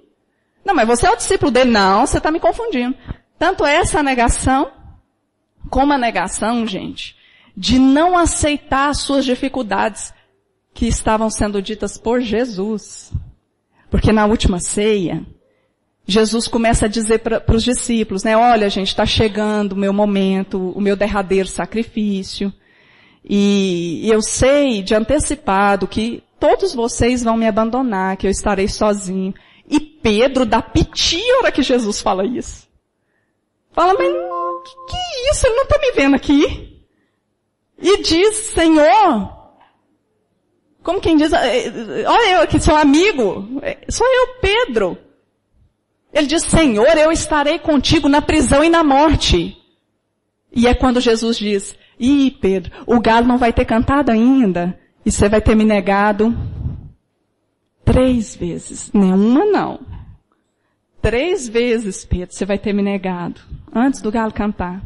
Não, mas você é o discípulo dele? Não, você está me confundindo. Tanto essa negação, como a negação, gente, de não aceitar as suas dificuldades que estavam sendo ditas por Jesus. Porque na última ceia, Jesus começa a dizer para os discípulos, né, olha gente, está chegando o meu momento, o meu derradeiro sacrifício, e eu sei de antecipado que todos vocês vão me abandonar, que eu estarei sozinho. E Pedro dá piti a hora que Jesus fala isso. Fala, mas que é isso? Ele não está me vendo aqui. E diz, Senhor, como quem diz, olha eu aqui, seu amigo, sou eu, Pedro. Ele diz, Senhor, eu estarei contigo na prisão e na morte. E é quando Jesus diz, Pedro, o galo não vai ter cantado ainda, e você vai ter me negado 3 vezes. Nenhuma não. 3 vezes, Pedro, você vai ter me negado, antes do galo cantar.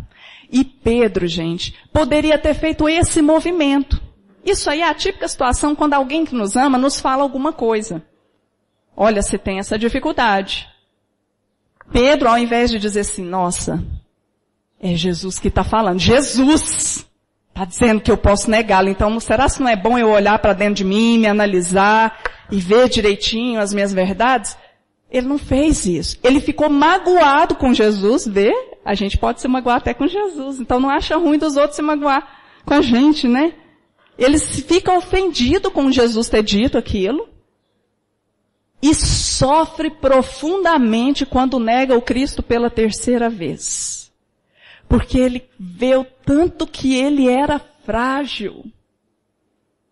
E Pedro, gente, poderia ter feito esse movimento. Isso aí é a típica situação quando alguém que nos ama nos fala alguma coisa. Olha, você tem essa dificuldade. Pedro, ao invés de dizer assim, nossa, é Jesus que está falando. Jesus está dizendo que eu posso negá-lo. Então, será que não é bom eu olhar para dentro de mim, me analisar e ver direitinho as minhas verdades? Ele não fez isso. Ele ficou magoado com Jesus, vê? A gente pode se magoar até com Jesus. Então, não acha ruim dos outros se magoar com a gente, né? Ele fica ofendido com Jesus ter dito aquilo. E sofre profundamente quando nega o Cristo pela 3ª vez. Porque ele vê o tanto que ele era frágil.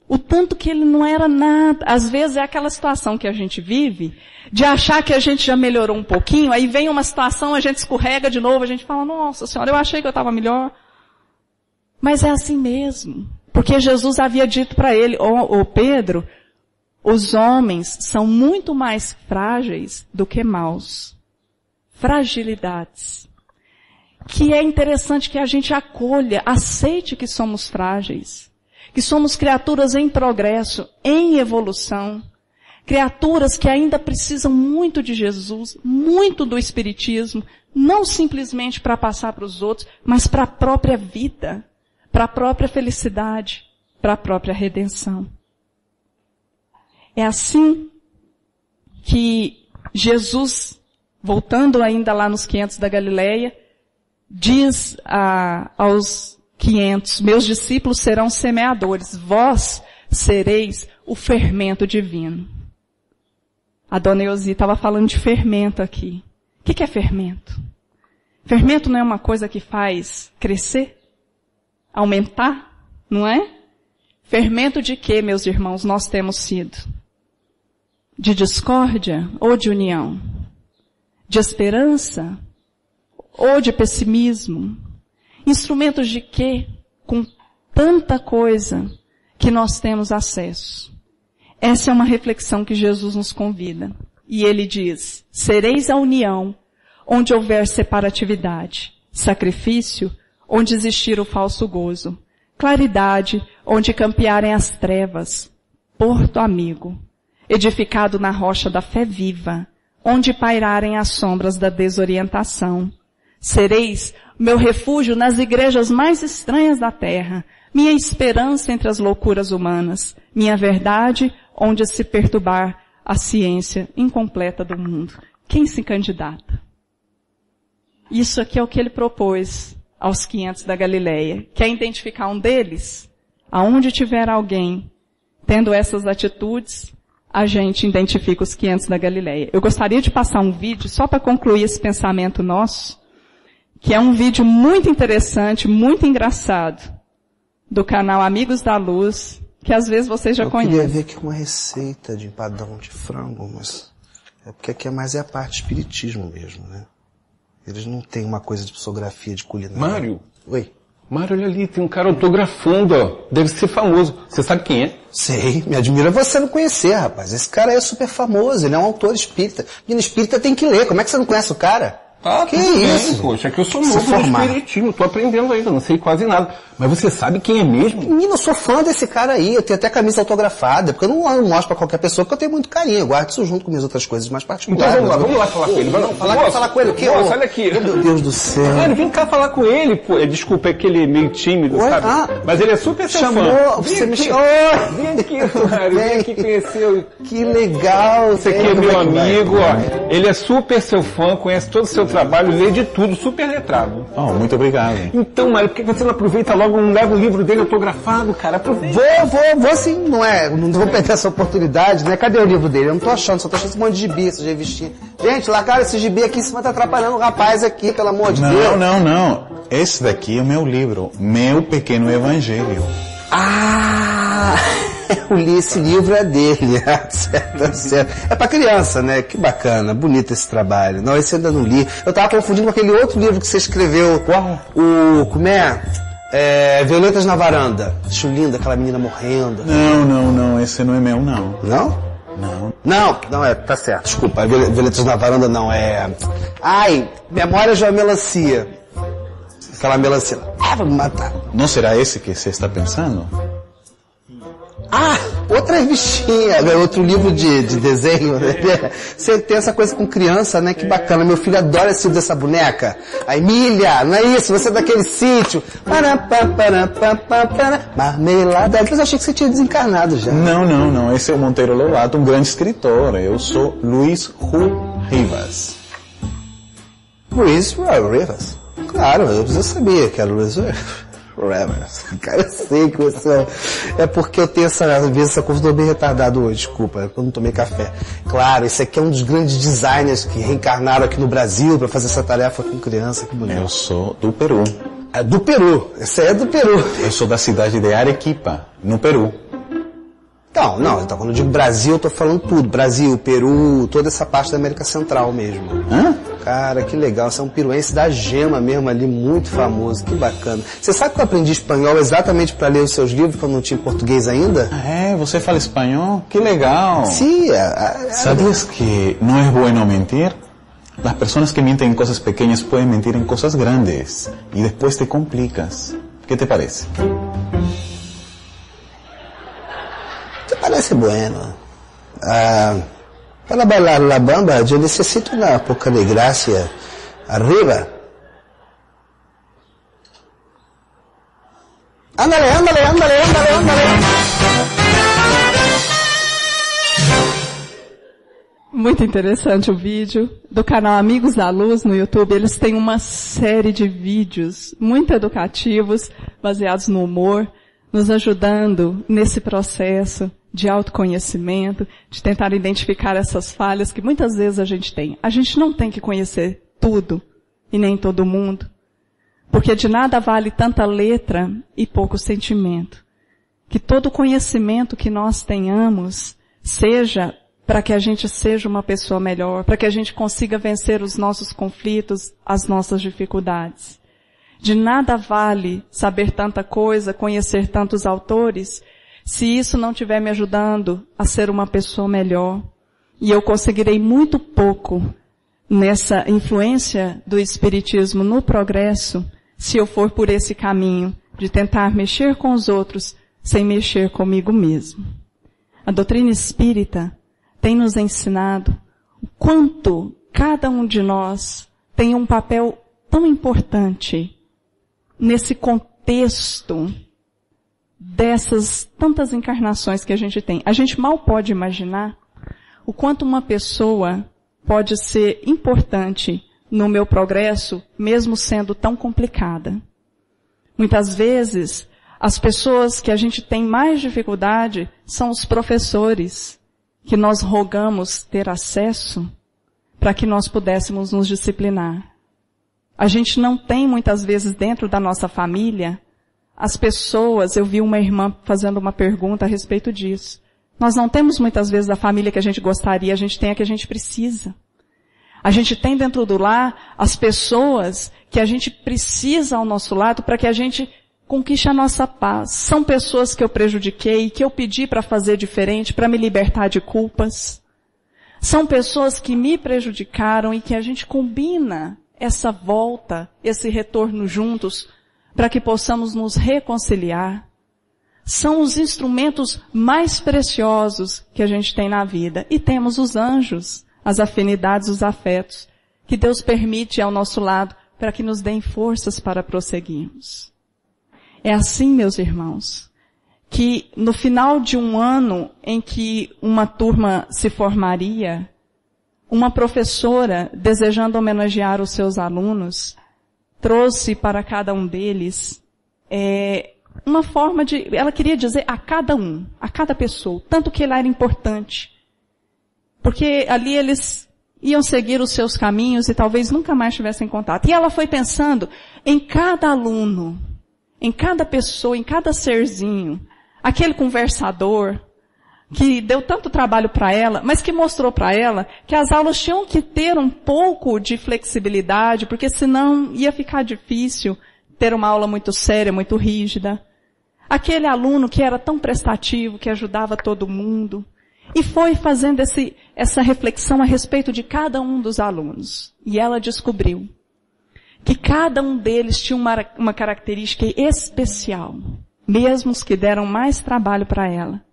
O tanto que ele não era nada. Às vezes é aquela situação que a gente vive, de achar que a gente já melhorou um pouquinho, aí vem uma situação, a gente escorrega de novo, a gente fala, nossa Senhora, eu achei que eu estava melhor. Mas é assim mesmo. Porque Jesus havia dito para ele, ô Pedro, os homens são muito mais frágeis do que maus. Fragilidades. Que é interessante que a gente acolha, aceite que somos frágeis, que somos criaturas em progresso, em evolução, criaturas que ainda precisam muito de Jesus, muito do Espiritismo, não simplesmente para passar para os outros, mas para a própria vida, para a própria felicidade, para a própria redenção. É assim que Jesus, voltando ainda lá nos 500 da Galileia, diz aos 500, meus discípulos serão semeadores, vós sereis o fermento divino. A dona Eusi estava falando de fermento aqui. O que é fermento? Fermento não é uma coisa que faz crescer? Aumentar? Não é? Fermento de quê, meus irmãos, nós temos sido? De discórdia ou de união? De esperança ou de pessimismo? Instrumentos de quê? Com tanta coisa que nós temos acesso. Essa é uma reflexão que Jesus nos convida. E ele diz, sereis a união onde houver separatividade, sacrifício onde existir o falso gozo, claridade onde campearem as trevas, porto amigo, edificado na rocha da fé viva, onde pairarem as sombras da desorientação. Sereis meu refúgio nas igrejas mais estranhas da terra, minha esperança entre as loucuras humanas, minha verdade onde se perturbar a ciência incompleta do mundo. Quem se candidata? Isso aqui é o que ele propôs aos 500 da Galileia. Quer identificar um deles? Aonde tiver alguém tendo essas atitudes, a gente identifica os 500 da Galileia. Eu gostaria de passar um vídeo só para concluir esse pensamento nosso, que é um vídeo muito interessante, muito engraçado, do canal Amigos da Luz, que às vezes vocês já conhecem. Eu queria ver aqui uma receita de empadão de frango, mas é porque aqui é mais a parte de espiritismo mesmo, né? Eles não têm uma coisa de psicografia, de culinária. Mário? Oi? Mário, olha ali, tem um cara autografando, ó. Deve ser famoso. Você sabe quem é? Sei, me admira você não conhecer, rapaz. Esse cara é super famoso, ele é um autor espírita. Menino espírita tem que ler, como é que você não conhece o cara? Ah, que tudo isso? bem, poxa, é que eu sou novo no espiritismo, tô aprendendo ainda, não sei quase nada. Mas você sabe quem é mesmo? Menino, eu sou fã desse cara aí, eu tenho até camisa autografada, porque eu não mostro pra qualquer pessoa, porque eu tenho muito carinho, eu guardo isso junto com minhas outras coisas mais particulares. Então vamos lá falar com ele. Falar com ele o quê? Nossa, olha aqui. Meu Deus do céu. Mário, vem cá falar com ele, pô. Desculpa, é que ele é meio tímido, Oi? sabe? Ah, mas ele é super seu chamou, fã. você me chamou. Vem aqui, Mário, vem aqui conhecer. Que legal. Esse aqui é meu amigo, ó. Ele é super seu fã, conhece todo o seu trabalho, lê de tudo, super letrado. Oh, muito obrigado. Então, Mário, por que você não aproveita logo e não leva o livro dele autografado, cara? Aproveita. Vou sim, não vou perder essa oportunidade, né? Cadê o livro dele? Eu não tô achando, só tô achando esse monte de gibi, essa revistinha. Gente, largaram esse gibi aqui em cima, tá atrapalhando o rapaz aqui, pelo amor de Deus. Não. Esse daqui é o meu livro, Meu Pequeno Evangelho. Ah, eu li esse livro, é dele. certo. É pra criança, né? Que bacana, bonito esse trabalho. Não, esse eu ainda não li. Eu tava confundindo com aquele outro livro que você escreveu. Qual? Como é? Violetas na Varanda. Acho linda, aquela menina morrendo. Não, esse não é meu, não. Não? Não, tá certo, desculpa. Violetas na Varanda não, Memórias de uma Melancia. Aquela melancia. Vai me matar. Não será esse que você está pensando? Outra revistinha, outro livro de desenho, né? Você tem essa coisa com criança, né? Que bacana. Meu filho adora esse tipo dessa boneca. A Emília, não é isso? Você é daquele sítio. Marmelada. Mas eu achei que você tinha desencarnado já. Não. Esse é o Monteiro Lobato, um grande escritor. Eu sou Luiz Rivas. Luiz Rivas? Claro, eu sabia que era Luiz Rivas. Cara, eu sei que você é porque eu tenho essa coisa, eu tô bem retardado hoje, desculpa, eu não tomei café. Claro, esse aqui é um dos grandes designers que reencarnaram aqui no Brasil para fazer essa tarefa com criança, que bonito. Eu sou do Peru. É do Peru, esse aí é do Peru. Eu sou da cidade de Arequipa, no Peru. Não, então quando eu digo Brasil, eu tô falando tudo. Brasil, Peru, toda essa parte da América Central mesmo. Cara, que legal. Você é um piruense da gema mesmo ali, muito famoso. Que bacana. Você sabe que eu aprendi espanhol exatamente para ler os seus livros quando não tinha português ainda? Você fala espanhol? Que legal. Sim. ¿Sabes que no es bueno mentir? Las personas que mienten en cosas pequeñas pueden mentir en cosas grandes y después te complicas. ¿Qué te parece? Te parece bueno. Para bailar la bamba, yo necesito una poca de gracia. Arriba. Ándale. Muito interessante o vídeo do canal Amigos da Luz no YouTube. Eles têm uma série de vídeos muito educativos, baseados no humor, nos ajudando nesse processo de autoconhecimento, de tentar identificar essas falhas que muitas vezes a gente tem. A gente não tem que conhecer tudo e nem todo mundo, porque de nada vale tanta letra e pouco sentimento. Que todo conhecimento que nós tenhamos seja para que a gente seja uma pessoa melhor, para que a gente consiga vencer os nossos conflitos, as nossas dificuldades. De nada vale saber tanta coisa, conhecer tantos autores, se isso não estiver me ajudando a ser uma pessoa melhor. E eu conseguirei muito pouco nessa influência do Espiritismo no progresso, se eu for por esse caminho de tentar mexer com os outros sem mexer comigo mesmo. A doutrina espírita tem nos ensinado o quanto cada um de nós tem um papel tão importante nesse contexto dessas tantas encarnações que a gente tem. A gente mal pode imaginar o quanto uma pessoa pode ser importante no meu progresso, mesmo sendo tão complicada. Muitas vezes, as pessoas que a gente tem mais dificuldade são os professores, que nós rogamos ter acesso para que nós pudéssemos nos disciplinar. A gente não tem muitas vezes dentro da nossa família as pessoas, eu vi uma irmã fazendo uma pergunta a respeito disso. Nós não temos muitas vezes a família que a gente gostaria, a gente tem a que a gente precisa. A gente tem dentro do lar as pessoas que a gente precisa ao nosso lado para que a gente conquiste a nossa paz. São pessoas que eu prejudiquei, que eu pedi para fazer diferente, para me libertar de culpas. São pessoas que me prejudicaram e que a gente combina essa volta, esse retorno juntos, para que possamos nos reconciliar. São os instrumentos mais preciosos que a gente tem na vida. E temos os anjos, as afinidades, os afetos, que Deus permite ao nosso lado para que nos deem forças para prosseguirmos. É assim, meus irmãos, que no final de um ano em que uma turma se formaria, uma professora, desejando homenagear os seus alunos, trouxe para cada um deles uma forma de... Ela queria dizer a cada um, a cada pessoa, tanto que ele era importante. Porque ali eles iam seguir os seus caminhos e talvez nunca mais tivessem contato. E ela foi pensando em cada aluno, em cada pessoa, em cada serzinho, aquele conversador que deu tanto trabalho para ela, mas que mostrou para ela que as aulas tinham que ter um pouco de flexibilidade, porque senão ia ficar difícil ter uma aula muito séria, muito rígida. Aquele aluno que era tão prestativo, que ajudava todo mundo. E foi fazendo essa reflexão a respeito de cada um dos alunos. E ela descobriu que cada um deles tinha uma característica especial, mesmo os que deram mais trabalho para ela.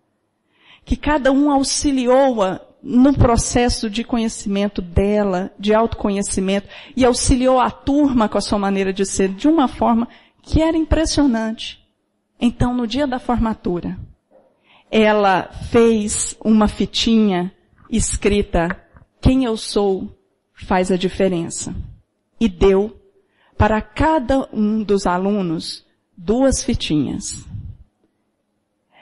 Que cada um auxiliou-a no processo de conhecimento dela, de autoconhecimento, e auxiliou a turma com a sua maneira de ser, de uma forma que era impressionante. Então, no dia da formatura, ela fez uma fitinha escrita, quem eu sou faz a diferença. E deu para cada um dos alunos 2 fitinhas.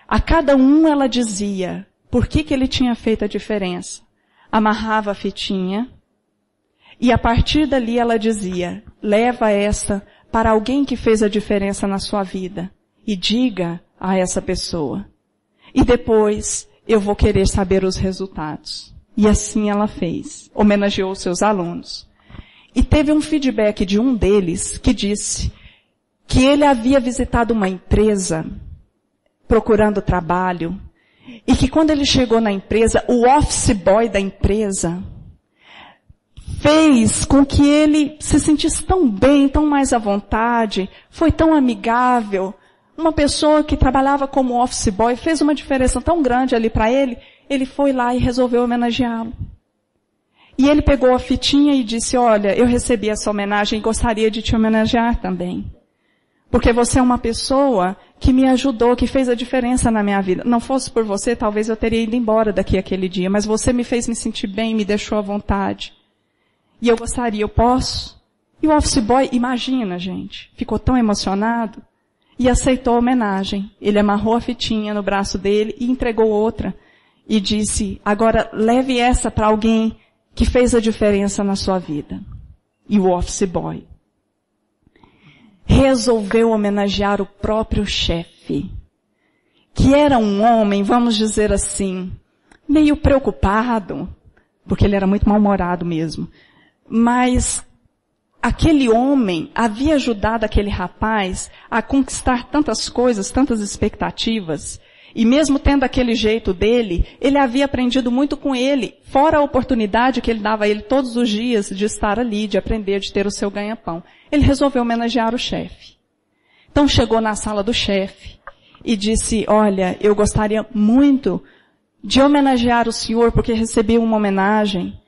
A cada um ela dizia por que ele tinha feito a diferença. Amarrava a fitinha e a partir dali ela dizia, leva esta para alguém que fez a diferença na sua vida e diga a essa pessoa. E depois eu vou querer saber os resultados. E assim ela fez, homenageou seus alunos. E teve um feedback de um deles que disse que ele havia visitado uma empresa procurando trabalho e que quando ele chegou na empresa, o office boy da empresa fez com que ele se sentisse tão bem, tão mais à vontade, foi tão amigável. Uma pessoa que trabalhava como office boy fez uma diferença tão grande ali para ele, ele foi lá e resolveu homenageá-lo. E ele pegou a fitinha e disse, olha, eu recebi essa homenagem e gostaria de te homenagear também. Porque você é uma pessoa que me ajudou, que fez a diferença na minha vida. Não fosse por você, talvez eu teria ido embora daqui aquele dia, mas você me fez me sentir bem, me deixou à vontade. E eu gostaria, eu posso? E o office boy, imagina, gente, ficou tão emocionado e aceitou a homenagem. Ele amarrou a fitinha no braço dele e entregou outra. E disse, agora leve essa para alguém que fez a diferença na sua vida. E o office boy resolveu homenagear o próprio chefe, que era um homem, vamos dizer assim, meio preocupado, porque ele era muito mal-humorado mesmo. Mas aquele homem havia ajudado aquele rapaz a conquistar tantas coisas, tantas expectativas, e mesmo tendo aquele jeito dele, ele havia aprendido muito com ele, fora a oportunidade que ele dava a ele todos os dias de estar ali, de aprender, de ter o seu ganha-pão. Ele resolveu homenagear o chefe. Então chegou na sala do chefe e disse, olha, eu gostaria muito de homenagear o senhor porque recebi uma homenagem,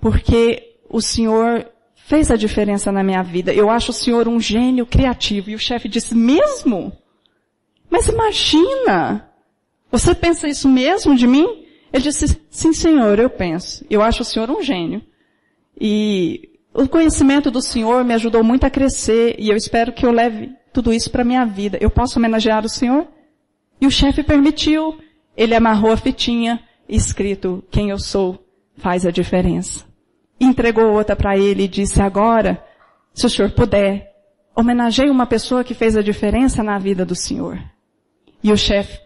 porque o senhor fez a diferença na minha vida. Eu acho o senhor um gênio criativo. E o chefe disse, mesmo? Mas imagina! Você pensa isso mesmo de mim? Ele disse, sim senhor, eu penso. Eu acho o senhor um gênio. E o conhecimento do senhor me ajudou muito a crescer e eu espero que eu leve tudo isso para a minha vida. Eu posso homenagear o senhor? E o chefe permitiu. Ele amarrou a fitinha, escrito, quem eu sou faz a diferença. Entregou outra para ele e disse, agora, se o senhor puder, homenageie uma pessoa que fez a diferença na vida do senhor. E o chefe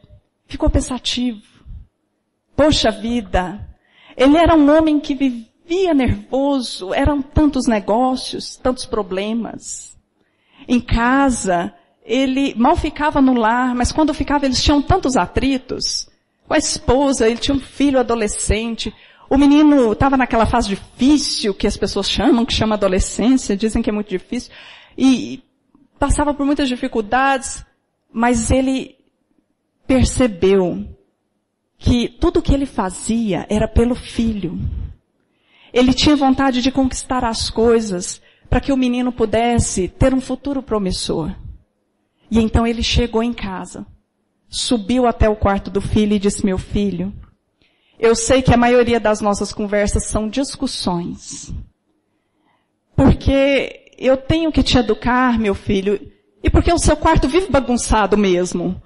ficou pensativo. Poxa vida, ele era um homem que vivia nervoso, eram tantos negócios, tantos problemas. Em casa, ele mal ficava no lar, mas quando ficava eles tinham tantos atritos. Com a esposa, ele tinha um filho adolescente. O menino estava naquela fase difícil que as pessoas chamam, que chama adolescência, dizem que é muito difícil. E passava por muitas dificuldades, mas ele percebeu que tudo o que ele fazia era pelo filho. Ele tinha vontade de conquistar as coisas para que o menino pudesse ter um futuro promissor. E então ele chegou em casa, subiu até o quarto do filho e disse, meu filho, eu sei que a maioria das nossas conversas são discussões. Porque eu tenho que te educar, meu filho, e porque o seu quarto vive bagunçado mesmo.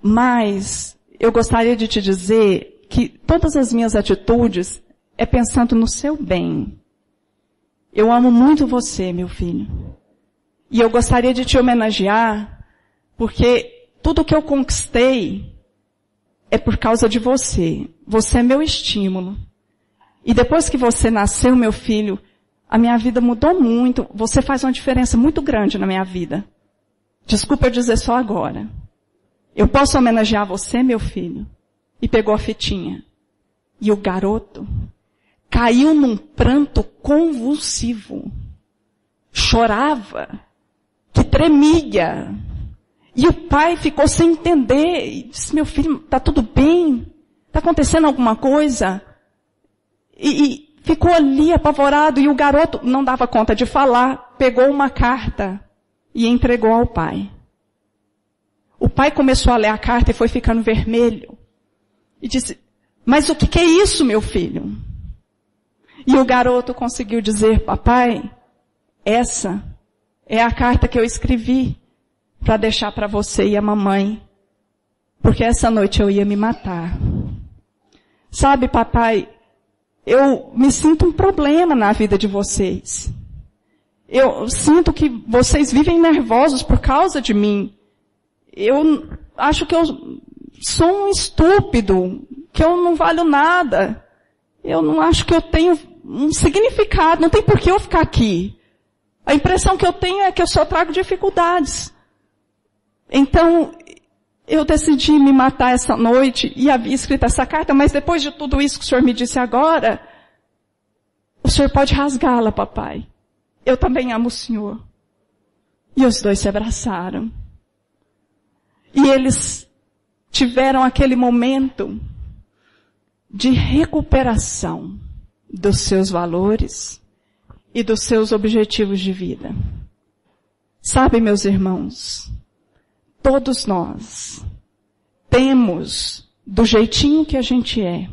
Mas eu gostaria de te dizer que todas as minhas atitudes é pensando no seu bem. Eu amo muito você, meu filho. E eu gostaria de te homenagear porque tudo que eu conquistei é por causa de você. Você é meu estímulo. E depois que você nasceu, meu filho, a minha vida mudou muito. Você faz uma diferença muito grande na minha vida. Desculpa eu dizer só agora. Eu posso homenagear você, meu filho? E pegou a fitinha. E o garoto caiu num pranto convulsivo. Chorava, que tremia. E o pai ficou sem entender. E disse, meu filho, tá tudo bem? Tá acontecendo alguma coisa? E ficou ali apavorado. E o garoto não dava conta de falar. Pegou uma carta e entregou ao pai. O pai começou a ler a carta e foi ficando vermelho. E disse, mas o que é isso, meu filho? E o garoto conseguiu dizer, papai, essa é a carta que eu escrevi para deixar para você e a mamãe, porque essa noite eu ia me matar. Sabe, papai, eu me sinto um problema na vida de vocês. Eu sinto que vocês vivem nervosos por causa de mim. Eu acho que eu sou um estúpido, que eu não valho nada. Eu não acho que eu tenho um significado, não tem por que eu ficar aqui. A impressão que eu tenho é que eu só trago dificuldades. Então, eu decidi me matar essa noite e havia escrito essa carta, mas depois de tudo isso que o Senhor me disse agora, o Senhor pode rasgá-la, papai. Eu também amo o Senhor. E os dois se abraçaram. E eles tiveram aquele momento de recuperação dos seus valores e dos seus objetivos de vida. Sabe, meus irmãos, todos nós temos, do jeitinho que a gente é,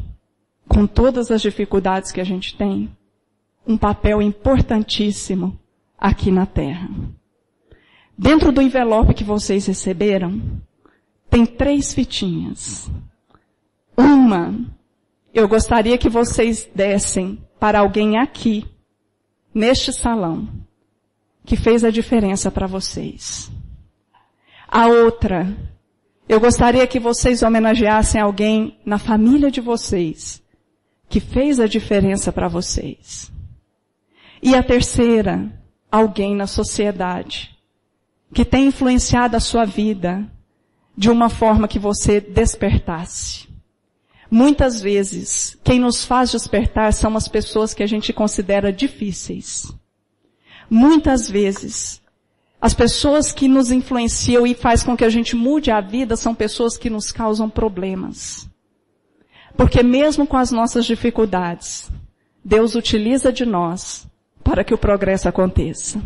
com todas as dificuldades que a gente tem, um papel importantíssimo aqui na Terra. Dentro do envelope que vocês receberam, tem 3 fitinhas. Uma, eu gostaria que vocês dessem para alguém aqui, neste salão, que fez a diferença para vocês. A outra, eu gostaria que vocês homenageassem alguém na família de vocês, que fez a diferença para vocês. E a terceira, alguém na sociedade, que tem influenciado a sua vida de uma forma que você despertasse. Muitas vezes, quem nos faz despertar são as pessoas que a gente considera difíceis. Muitas vezes, as pessoas que nos influenciam e faz com que a gente mude a vida são pessoas que nos causam problemas. Porque mesmo com as nossas dificuldades, Deus utiliza de nós para que o progresso aconteça.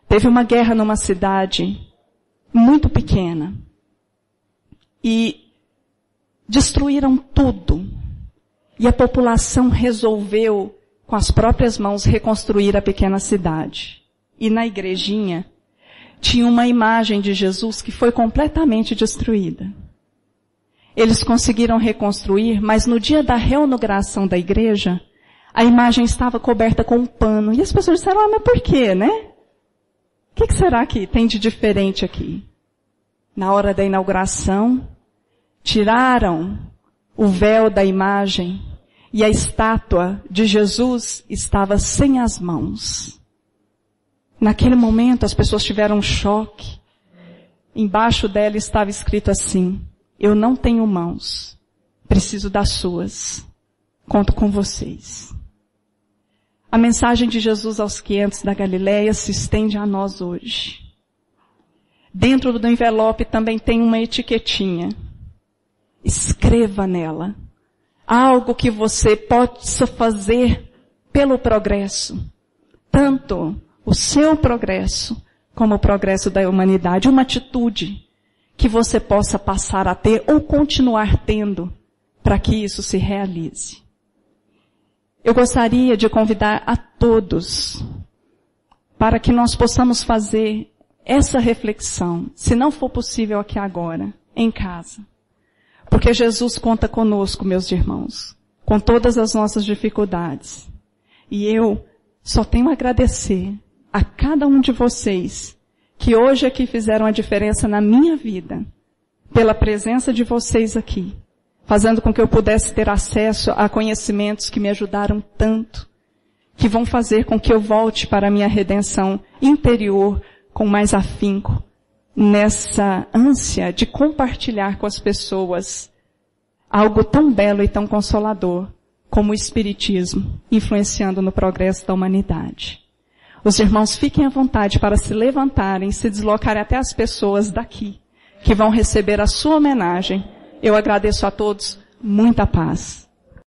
Teve uma guerra numa cidade muito pequena e destruíram tudo. E a população resolveu, com as próprias mãos, reconstruir a pequena cidade. E na igrejinha tinha uma imagem de Jesus que foi completamente destruída. Eles conseguiram reconstruir, mas no dia da reinauguração da igreja, a imagem estava coberta com um pano. E as pessoas disseram, mas por quê, né? O que será que tem de diferente aqui? Na hora da inauguração, tiraram o véu da imagem e a estátua de Jesus estava sem as mãos. Naquele momento as pessoas tiveram um choque. Embaixo dela estava escrito assim, eu não tenho mãos, preciso das suas, conto com vocês. A mensagem de Jesus aos 500 da Galileia se estende a nós hoje. Dentro do envelope também tem uma etiquetinha. Escreva nela algo que você possa fazer pelo progresso. Tanto o seu progresso como o progresso da humanidade. Uma atitude que você possa passar a ter ou continuar tendo para que isso se realize. Eu gostaria de convidar a todos para que nós possamos fazer essa reflexão, se não for possível aqui agora, em casa. Porque Jesus conta conosco, meus irmãos, com todas as nossas dificuldades. E eu só tenho a agradecer a cada um de vocês que hoje aqui fizeram a diferença na minha vida, pela presença de vocês aqui, fazendo com que eu pudesse ter acesso a conhecimentos que me ajudaram tanto, que vão fazer com que eu volte para a minha redenção interior com mais afinco, nessa ânsia de compartilhar com as pessoas algo tão belo e tão consolador como o Espiritismo, influenciando no progresso da humanidade. Os irmãos fiquem à vontade para se levantarem, se deslocarem até as pessoas daqui, que vão receber a sua homenagem. Eu agradeço a todos, muita paz.